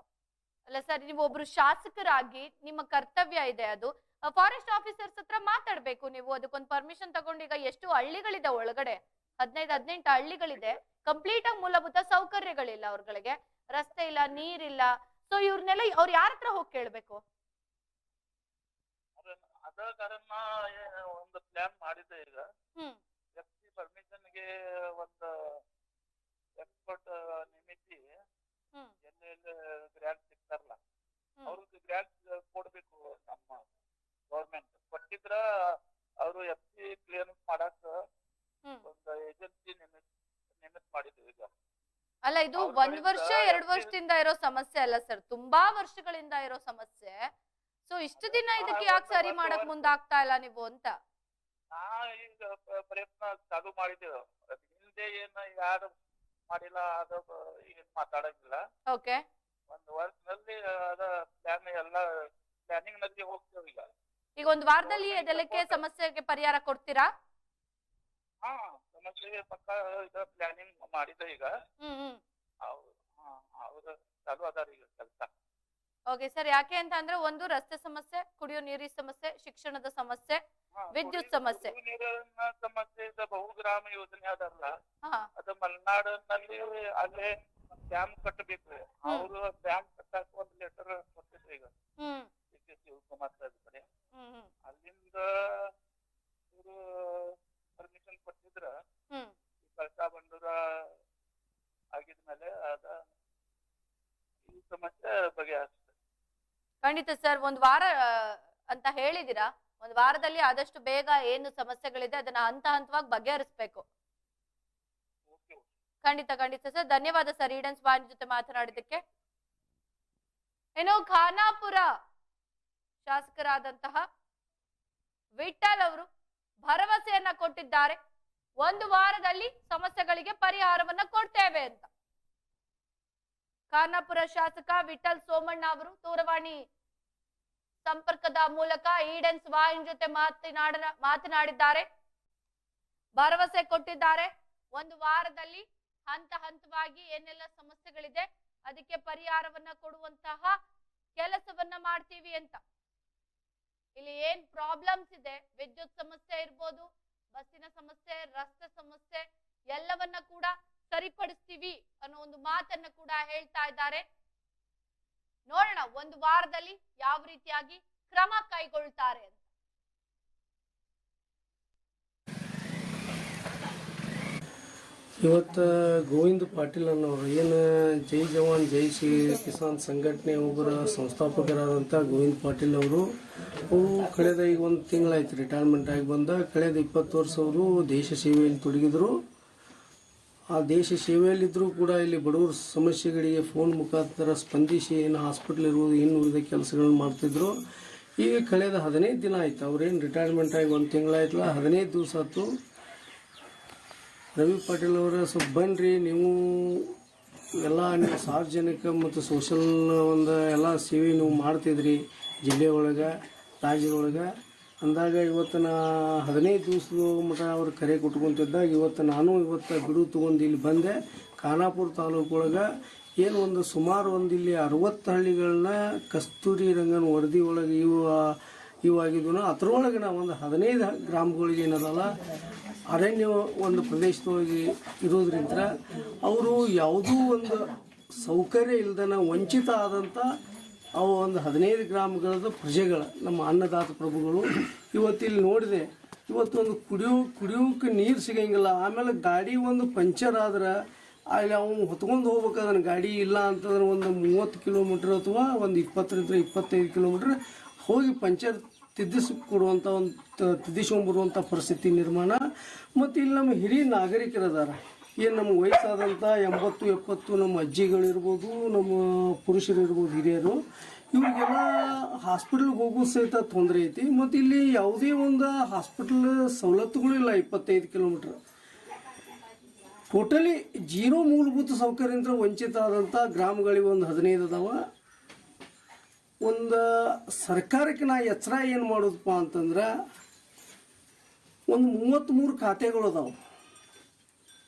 ಅಲ್ಲ ಸರ್, ನೀವು ಒಬ್ರು ಶಾಸಕರಾಗಿ ನಿಮ್ಮ ಕರ್ತವ್ಯ ಇದೆ ಅದು. ಫಾರೆಸ್ಟ್ ಆಫೀಸರ್ಸ್ ಹತ್ರ ಮಾತಾಡ್ಬೇಕು ನೀವು. ಅದಕ್ಕೊಂದು ಪರ್ಮಿಷನ್ ತಗೊಂಡು ಈಗ ಎಷ್ಟು ಹಳ್ಳಿಗಳಿದೆ ಒಳಗಡೆ, 15-18 ಹಳ್ಳಿಗಳಿದೆ. ಕಂಪ್ಲೀಟ್ ಆಗಿ ಮೂಲಭೂತ ಸೌಕರ್ಯಗಳಿಲ್ಲ ಅವ್ರಗಳಿಗೆ. ರಸ್ತೆ ಇಲ್ಲ, ನೀರಿಲ್ಲ. ಸೊ ಇವ್ರನ್ನೆಲ್ಲ ಅವ್ರು ಯಾರ ಹತ್ರ ಹೋಗಿ ಕೇಳ್ಬೇಕು? ಅದ ಕಾರಣ ಒಂದು ಪ್ಲಾನ್ ಮಾಡಿದ್ದೆ ಈಗ. ಹ್ಮ್ ಎಫ್ಸಿ ಪರ್ಮಿಷನ್ಗೆ ಒಂದು ಎಕ್ಸ್ಪರ್ಟ್ ನೇಮಿಸಿ ಹ್ಮ್ ಎಲ್ಲೆಲ್ಲಿ ಗ್ರ್ಯಾಂಟ್ ಸಿಗ್ತಾರಲ್ಲ ಹ್ಮ್ ಅವ್ರಿಗೆ ಗ್ರ್ಯಾಂಟ್ ಕೊಡ್ಬೇಕು. ನಮ್ಮ ಗೌರ್ಮೆಂಟ್ ಕೊಟ್ಟಿದ್ರ ಅವರು ಎಫ್ಸಿ ಕ್ಲಿಯರೆನ್ಸ್ ಮಾಡಾಕ ಹ್ಮ್ ಒಂದು ಏಜೆನ್ಸಿ ನೇಮಿತ್ ಮಾಡಿದ್ವಿ ಈಗ. ಅಲ್ಲ, ಇದು 1 ವರ್ಷ 2 ವರ್ಷದಿಂದ ಇರೋ ಸಮಸ್ಯೆ ಅಲ್ಲ ಸರ್, ತುಂಬಾ ವರ್ಷಗಳಿಂದ ಇರೋ ಸಮಸ್ಯೆ. ಸೊ ಇಷ್ಟು ದಿನ ಇದಕ್ಕೆ ಯಾಕೆ ಸರಿ ಮಾಡಕ್ ಮುಂದಾಗ್ತಾ ಇಲ್ಲ ನೀವು ಅಂತ? ನಾ ಈಗ ಪ್ರಯತ್ನ ಚಾಲು ಮಾಡಿದ್ದೇವೆ. ಹಿಂದೆ ಏನ ಯಾರು ಮಾಡಿಲ್ಲ ಅದ ಏನ್ ಮಾತಾಡಂಗಿಲ್ಲ. ಓಕೆ, ಒಂದು ವರ್ಷದಲ್ಲಿ ಅದ ಪ್ಲಾನ್ ಎಲ್ಲ ಪ್ಲಾನಿಂಗ್ ನಲ್ಲಿ ಹೋಗ್ತೇವೆ ಈಗ. ಈಗ 1 ವಾರದಲ್ಲಿ ಅದಕ್ಕೆ ಸಮಸ್ಯೆಗೆ ಪರಿಹಾರ ಕೊಡ್ತೀರಾ? ಹಾ, ಸಮಸ್ಯೆಗೆ ಪಕ್ಕ ಈಗ ಪ್ಲಾನಿಂಗ್ ಮಾಡಿದೆ ಈಗ. ಹ್ಮ್ ಅವ್ರು ಚಾಲು ಅದಾರ ಈಗ ಕೆಲಸ. ಓಕೆ ಸರ್, ಯಾಕೆ ಅಂತ ಅಂದ್ರೆ ಒಂದು ರಸ್ತೆ ಸಮಸ್ಯೆ, ಕುಡಿಯೋ ನೀರಿನ ಸಮಸ್ಯೆ, ಶಿಕ್ಷಣದ ಸಮಸ್ಯೆ, ವಿದ್ಯುತ್ ಸಮಸ್ಯೆ. ನೀರಿನ ಸಮಸ್ಯೆ ಇದೆ. ಬಹುಗ್ರಾಮ ಯೋಜನೆ ಅದಲ್ಲ, ಹಾ ಅದು ಮಲೆನಾಡಿನಲ್ಲಿ ಅಲ್ಲೇ ಡ್ಯಾಮ್ ಕಟ್ಟಬೇಕು. ಅವರು ಡ್ಯಾಮ್ ಕಟ್ಟಾಕ ಒಂದು ಲೆಟರ್ ಕೊಟ್ಟಿದ್ರು ಈಗ ಹ್ಮ್ ಶಿವಕುಮಾರ್ ಸಾಹೇಬ್ ಕಡೆ. ಹ್ಮ್ ಅಲ್ಲಿಂದ ಇವರು ಪರ್ಮಿಷನ್ ಕೊಟ್ಟಿದ್ರ ಹ್ಮ್ ಈ ಕಳಸಾ ಬಂಡೂರ ಆಗಿದ್ಮೇಲೆ ಅದ ಈ ಸಮಸ್ಯೆ ಬಗೆಹರಿಸ್ತದೆ. ಖಂಡಿತ ಸರ್, 1 ವಾರ ಅಂತ ಹೇಳಿದಿರಾ. 1 ವಾರದಲ್ಲಿ ಆದಷ್ಟು ಬೇಗ ಏನು ಸಮಸ್ಯೆಗಳಿದೆ ಅದನ್ನ ಹಂತವಾಗಿ ಬಗೆಹರಿಸಬೇಕು. ಖಂಡಿತ ಖಂಡಿತ ಸರ್, ಧನ್ಯವಾದ ಸರ್ ಈಡನ್ಸ್ ವಾಹಿನಿ ಜೊತೆ ಮಾತನಾಡಿದ್ದಕ್ಕೆ. ಏನೋ ಖಾನಾಪುರ ಶಾಸಕರಾದಂತಹ ವಿಠಲ್ ಅವರು ಭರವಸೆಯನ್ನ ಕೊಟ್ಟಿದ್ದಾರೆ. 1 ವಾರದಲ್ಲಿ ಸಮಸ್ಯೆಗಳಿಗೆ ಪರಿಹಾರವನ್ನ ಕೊಡ್ತೇವೆ ಅಂತ. ಖಾನಾಪುರ ಶಾಸಕ ವಿಠಲ್ ಸೋಮಣ್ಣ ಅವರು ದೂರವಾಣಿ ಸಂಪರ್ಕದ ಮೂಲಕ ಈಡೆನ್ಸ್ ವಾಹಿನಿ ಜೊತೆ ಮಾತನಾಡಿದ್ದಾರೆ. ಭರವಸೆ ಕೊಟ್ಟಿದ್ದಾರೆ. 1 ವಾರದಲ್ಲಿ ಹಂತವಾಗಿ ಏನೆಲ್ಲ ಸಮಸ್ಯೆಗಳಿದೆ ಅದಕ್ಕೆ ಪರಿಹಾರವನ್ನ ಕೊಡುವಂತಹ ಕೆಲಸವನ್ನ ಮಾಡ್ತೀವಿ ಅಂತ. ಇಲ್ಲಿ ಏನ್ ಪ್ರಾಬ್ಲಮ್ಸ್ ಇದೆ, ವಿದ್ಯುತ್ ಸಮಸ್ಯೆ ಇರ್ಬೋದು, ಬಸ್ಸಿನ ಸಮಸ್ಯೆ, ರಸ್ತೆ ಸಮಸ್ಯೆ ಎಲ್ಲವನ್ನ ಕೂಡ ಸರಿಪಡಿಸ್ತೀವಿ ಅನ್ನೋ ಒಂದು ಮಾತನ್ನ ಕೂಡ ಹೇಳ್ತಾ ಇದ್ದಾರೆ. ನೋಡೋಣ 1 ವಾರದಲ್ಲಿ ಯಾವ ರೀತಿಯಾಗಿ ಕ್ರಮ ಕೈಗೊಳ್ತಾರೆ ಅಂತ. ಇವತ್ತು ಗೋವಿಂದ ಪಾಟೀಲ್ ಅನ್ನೋರು ಏನು ಜೈ ಜವಾನ್ ಜೈ ಕಿಸಾನ್ ಸಂಘಟನೆ ಒಬ್ಬರ ಸಂಸ್ಥಾಪಕರಾದಂಥ ಗೋವಿಂದ ಪಾಟೀಲ್ ಅವರು ಕಳೆದ ಈಗ 1 ತಿಂಗಳಾಯ್ತು ರಿಟೈರ್ಮೆಂಟ್ ಆಗಿ ಬಂದ. ಕಳೆದ 20 ವರ್ಷ ಅವರು ದೇಶ ಸೇವೆಯಲ್ಲಿ ತೊಡಗಿದ್ರು. ಆ ದೇಶ ಸೇವೆಯಲ್ಲಿದ್ದರೂ ಕೂಡ ಇಲ್ಲಿ ಬಡವರ ಸಮಸ್ಯೆಗಳಿಗೆ ಫೋನ್ ಮುಖಾಂತರ ಸ್ಪಂದಿಸಿ ಏನು ಹಾಸ್ಪಿಟ್ಲ್ ಇರುವುದು ಇನ್ನುಳಿದ ಕೆಲಸಗಳನ್ನು ಮಾಡ್ತಿದ್ರು. ಈಗ ಕಳೆದ 15 ದಿನ ಆಯ್ತು, ಅವ್ರೇನು ರಿಟೈರ್ಮೆಂಟ್ ಆಗಿ 1 ತಿಂಗಳಾಯ್ತಲ್ಲ, 15 ದಿವಸ ಆಯ್ತು. ರವಿ ಪಾಟೀಲ್ ಅವರ ಸ್ವಲ್ಪ ಬನ್ನಿರಿ, ನೀವು ಎಲ್ಲ ನೀವು ಸಾರ್ವಜನಿಕ ಮತ್ತು ಸೋಷಲ್ ಒಂದು ಎಲ್ಲ ಸೇವೆ ನೀವು ಮಾಡ್ತಿದ್ರಿ ಜಿಲ್ಲೆ ಒಳಗೆ ರಾಜ್ಯದೊಳಗೆ ಅಂದಾಗ ಇವತ್ತು ನಾ 15 ದಿವಸದ ಮಟ್ಟ ಅವ್ರು ಕರೆ ಕೊಟ್ಕೊಂತಿದ್ದಾಗ ನಾನು ಬಿಡು ತೊಗೊಂಡು ಇಲ್ಲಿ ಬಂದೆ. ಖಾನಾಪುರ ತಾಲೂಕು ಒಳಗೆ ಏನು ಒಂದು ಸುಮಾರು ಇಲ್ಲಿ 60 ಹಳ್ಳಿಗಳನ್ನ ಕಸ್ತೂರಿ ರಂಗನ ವರದಿ ಒಳಗೆ ಇವಾಗಿದ್ವು. ಅದರೊಳಗೆ ನಾವು ಒಂದು 15 ಗ್ರಾಮಗಳಿಗೆ ಏನದಲ್ಲ ಅರಣ್ಯ ಒಂದು ಪ್ರದೇಶದೊಳಗೆ ಇರೋದ್ರಿಂದ ಅವರು ಯಾವುದೂ ಒಂದು ಸೌಕರ್ಯ ಇಲ್ದನ ವಂಚಿತ ಆದಂಥ ಅವು ಒಂದು 15 ಗ್ರಾಮಗಳದ ಪ್ರಜೆಗಳ ನಮ್ಮ ಅನ್ನದಾತ ಪ್ರಭುಗಳು ಇವತ್ತಿಲ್ಲಿ ನೋಡಿದೆ. ಇವತ್ತೊಂದು ಕುಡಿಯೋಕೆ ನೀರು ಸಿಗಂಗಿಲ್ಲ. ಆಮೇಲೆ ಗಾಡಿ ಒಂದು ಪಂಚರ್ ಆದ್ರೆ ಅಲ್ಲಿ ಅವನು ಹೊತ್ಕೊಂಡು ಹೋಗ್ಬೇಕಾದ್ರೆ ಗಾಡಿ ಇಲ್ಲ ಅಂತಂದ್ರೆ ಒಂದು 30 ಕಿಲೋಮೀಟ್ರ್ ಅಥವಾ ಒಂದು 20-25 ಕಿಲೋಮೀಟ್ರ್ ಹೋಗಿ ಪಂಚರ್ ತಿದ್ದಿಸ್ಕೊಡುವಂಥ ತಿದ್ದಿಸ್ಕೊಂಡ್ಬರುವಂಥ ಪರಿಸ್ಥಿತಿ ನಿರ್ಮಾಣ. ಮತ್ತು ಇಲ್ಲಿ ನಮ್ಮ ಹಿರಿಯ ನಾಗರಿಕರದಾರ, ಏನು ನಮ್ಮ ವಯಸ್ಸಾದಂಥ 80-70 ನಮ್ಮ ಅಜ್ಜಿಗಳಿರ್ಬೋದು, ನಮ್ಮ ಪುರುಷರು ಇರ್ಬೋದು, ಹಿರಿಯರು, ಇವ್ರಿಗೆಲ್ಲ ಹಾಸ್ಪಿಟ್ಲಿಗೆ ಹೋಗೋದು ಸಹಿತ ತೊಂದರೆ ಐತಿ. ಮತ್ತು ಇಲ್ಲಿ ಯಾವುದೇ ಒಂದು ಹಾಸ್ಪಿಟಲ್ ಸವಲತ್ತುಗಳಿಲ್ಲ. 25 ಕಿಲೋಮೀಟ್ರ್ ಟೋಟಲಿ ಜೀರೋ ಮೂಲಭೂತ ಸೌಕರ್ಯದಿಂದ ವಂಚಿತ ಆದಂಥ ಗ್ರಾಮಗಳಿಗೆ ಒಂದು 15 ಅದಾವ. ಒಂದು ಸರ್ಕಾರಕ್ಕೆ ನಾ ಎಚ್ಚರ ಏನು ಮಾಡೋದಪ್ಪ ಅಂತಂದ್ರೆ, ಒಂದು 33 ಖಾತೆಗಳು ಅದಾವೆ.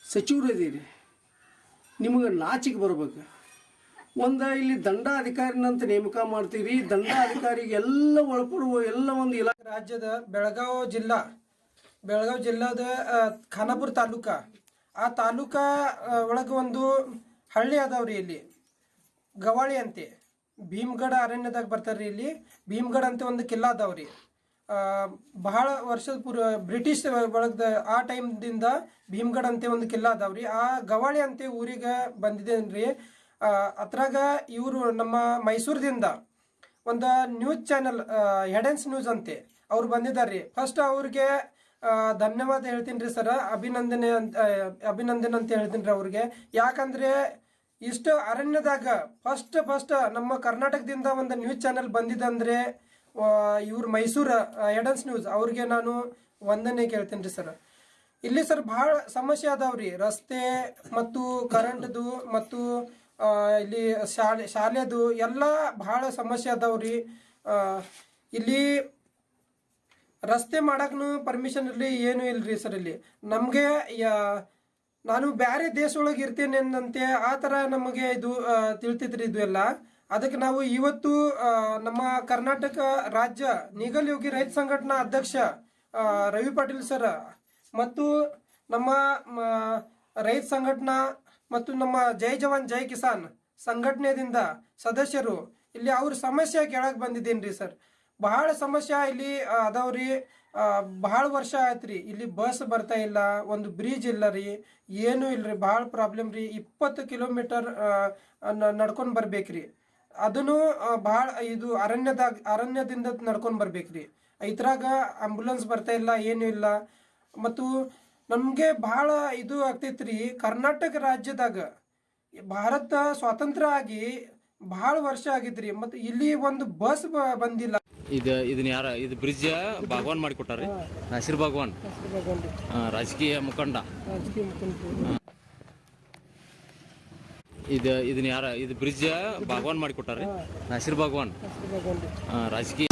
ಸಚಿವರು ಇದೀರಿ, ನಿಮಗೆ ನಾಚಿಕೆ ಬರ್ಬೇಕು. ಒಂದು ಇಲ್ಲಿ ದಂಡಾಧಿಕಾರಿನಂತ ನೇಮಕ ಮಾಡ್ತೀರಿ. ದಂಡಾಧಿಕಾರಿಗೆ ಎಲ್ಲ ಒಳಪಡುವ ಎಲ್ಲ ಒಂದು ಇಲಾಖೆ. ರಾಜ್ಯದ ಬೆಳಗಾವಿ ಜಿಲ್ಲಾದ ಖಾನಾಪುರ ತಾಲೂಕ, ಆ ತಾಲೂಕಾ ಒಳಗೆ ಒಂದು ಹಳ್ಳಿ ಅದಾವ್ರಿ. ಇಲ್ಲಿ ಗವಾಳಿ ಅಂತೆ ಭೀಮ್ಗಢ ಅರಣ್ಯದಾಗ ಬರ್ತಾರ್ರಿ. ಇಲ್ಲಿ ಭೀಮ್ಗಢ ಅಂತ ಒಂದು ಕಿಲ್ಲಾ ಅದಾವ್ರಿ. ಬಹಳ ವರ್ಷದ ಬ್ರಿಟಿಷ್ ಒಳಗ್ದ ಆ ಟೈಮ್ದಿಂದ ಭೀಮ್ಗಢ ಅಂತ ಒಂದು ಕಿಲ್ಲಾ ಅದಾವ್ರಿ. ಆ ಗವಾಳಿ ಅಂತ ಊರಿಗೆ ಬಂದಿದ್ದೇನ್ರಿ. ಅದ್ರಾಗ ಇವರು ನಮ್ಮ ಮೈಸೂರದಿಂದ ಒಂದು ನ್ಯೂಸ್ ಚಾನಲ್ ಹೆಡೆನ್ಸ್ ನ್ಯೂಸ್ ಅಂತೆ ಅವ್ರು ಬಂದಿದ್ದಾರ್ರಿ. ಫಸ್ಟ್ ಅವ್ರಿಗೆ ಧನ್ಯವಾದ ಹೇಳ್ತೀನಿ ರೀ ಸರ್, ಅಭಿನಂದನೆ ಅಂತ ಹೇಳ್ತೀನಿ ರೀ ಅವ್ರಿಗೆ. ಯಾಕಂದ್ರೆ ಇಷ್ಟು ಅರಣ್ಯದಾಗ ಫಸ್ಟ್ ನಮ್ಮ ಕರ್ನಾಟಕದಿಂದ ಒಂದು ನ್ಯೂಸ್ ಚಾನೆಲ್ ಬಂದಿದ್ದಂದ್ರೆ ಇವ್ರು ಮೈಸೂರು ಹೆಡೆನ್ಸ್ ನ್ಯೂಸ್ ಅವ್ರಿಗೆ ನಾನು ವಂದನೆ ಕೇಳ್ತೀನಿ ರೀ ಸರ್. ಇಲ್ಲಿ ಸರ್ ಭಾಳ ಸಮಸ್ಯೆ ಅದಾವ್ರಿ. ರಸ್ತೆ ಮತ್ತು ಕರೆಂಟ್ದು ಮತ್ತು ಇಲ್ಲಿ ಶಾಲೆದು ಎಲ್ಲ ಭಾಳ ಸಮಸ್ಯೆ ಅದಾವ್ರಿ. ಇಲ್ಲಿ ರಸ್ತೆ ಮಾಡಕ್ಕೂ ಪರ್ಮಿಷನ್ ಇರಲಿ ಏನೂ ಇಲ್ರಿ ಸರ್. ಇಲ್ಲಿ ನಮಗೆ ನಾನು ಬೇರೆ ದೇಶದೊಳಗೆ ಇರ್ತೇನೆ ಅನ್ನಂತೆ ಆ ಥರ ನಮಗೆ ಇದು ತಿಳ್ತಿದ್ರಿ ಇದು ಎಲ್ಲ. ಅದಕ್ಕೆ ನಾವು ಇವತ್ತು ನಮ್ಮ ಕರ್ನಾಟಕ ರಾಜ್ಯ ನಿಗಲ್ ಯೋಗಿ ರೈತ ಸಂಘಟನಾ ಅಧ್ಯಕ್ಷ ರವಿ ಪಾಟೀಲ್ ಸರ್ ಮತ್ತು ನಮ್ಮ ರೈತ ಸಂಘಟನಾ ಮತ್ತು ನಮ್ಮ ಜೈ ಜವಾನ್ ಜೈ ಕಿಸಾನ್ ಸಂಘಟನೆಯಿಂದ ಸದಸ್ಯರು ಇಲ್ಲಿ ಅವ್ರ ಸಮಸ್ಯೆ ಕೇಳಕ್ಕೆ ಬಂದಿದ್ದೇನೆ ರೀ ಸರ್. ಬಹಳ ಸಮಸ್ಯೆ ಇಲ್ಲಿ ಅದಾವ್ರಿ. ಬಹಳ ವರ್ಷ ಆಯ್ತು ರೀ, ಇಲ್ಲಿ ಬಸ್ ಬರ್ತಾ ಇಲ್ಲ, ಒಂದು ಬ್ರಿಡ್ಜ್ ಇಲ್ಲ ರೀ, ಏನೂ ಇಲ್ರಿ. ಭಾಳ ಪ್ರಾಬ್ಲಮ್ ರೀ. 20 ಕಿಲೋಮೀಟರ್ ನಡ್ಕೊಂಡು ಬರ್ಬೇಕ್ರಿ. ಅದನ್ನು ಭಾಳ ಇದು ಅರಣ್ಯದಿಂದ ನಡ್ಕೊಂಡು ಬರ್ಬೇಕ್ರಿ. ಇದ್ರಾಗ ಆಂಬುಲೆನ್ಸ್ ಬರ್ತಾ ಇಲ್ಲ, ಏನೂ ಇಲ್ಲ. ಮತ್ತು ನಮಗೆ ಭಾಳ ಇದು ಆಗ್ತೈತ್ರಿ. ಕರ್ನಾಟಕ ರಾಜ್ಯದಾಗ ಭಾರತ ಸ್ವಾತಂತ್ರ್ಯ ಆಗಿ ಭಾಳ ವರ್ಷ ಆಗಿದ್ರಿ, ಮತ್ತು ಇಲ್ಲಿ ಒಂದು ಬಸ್ ಬಂದಿಲ್ಲ. ಇದನ್ನ ಯಾರ ಇದು ಬ್ರಿಡ್ಜ್ ಭಗವಾನ್ ಮಾಡಿಕೊಟ್ಟಾರಿ ನಾಸಿರ್ ಭಗವಾನ್ ರಾಜಕೀಯ ಮುಖಂಡ. ಇದನ್ನ ಯಾರ ಇದು ಬ್ರಿಡ್ಜ್ ಭಗವಾನ್ ಮಾಡಿಕೊಟ್ಟಾರಿ ನಾಸಿರ್ ಭಗವಾನ್ ರಾಜಕೀಯ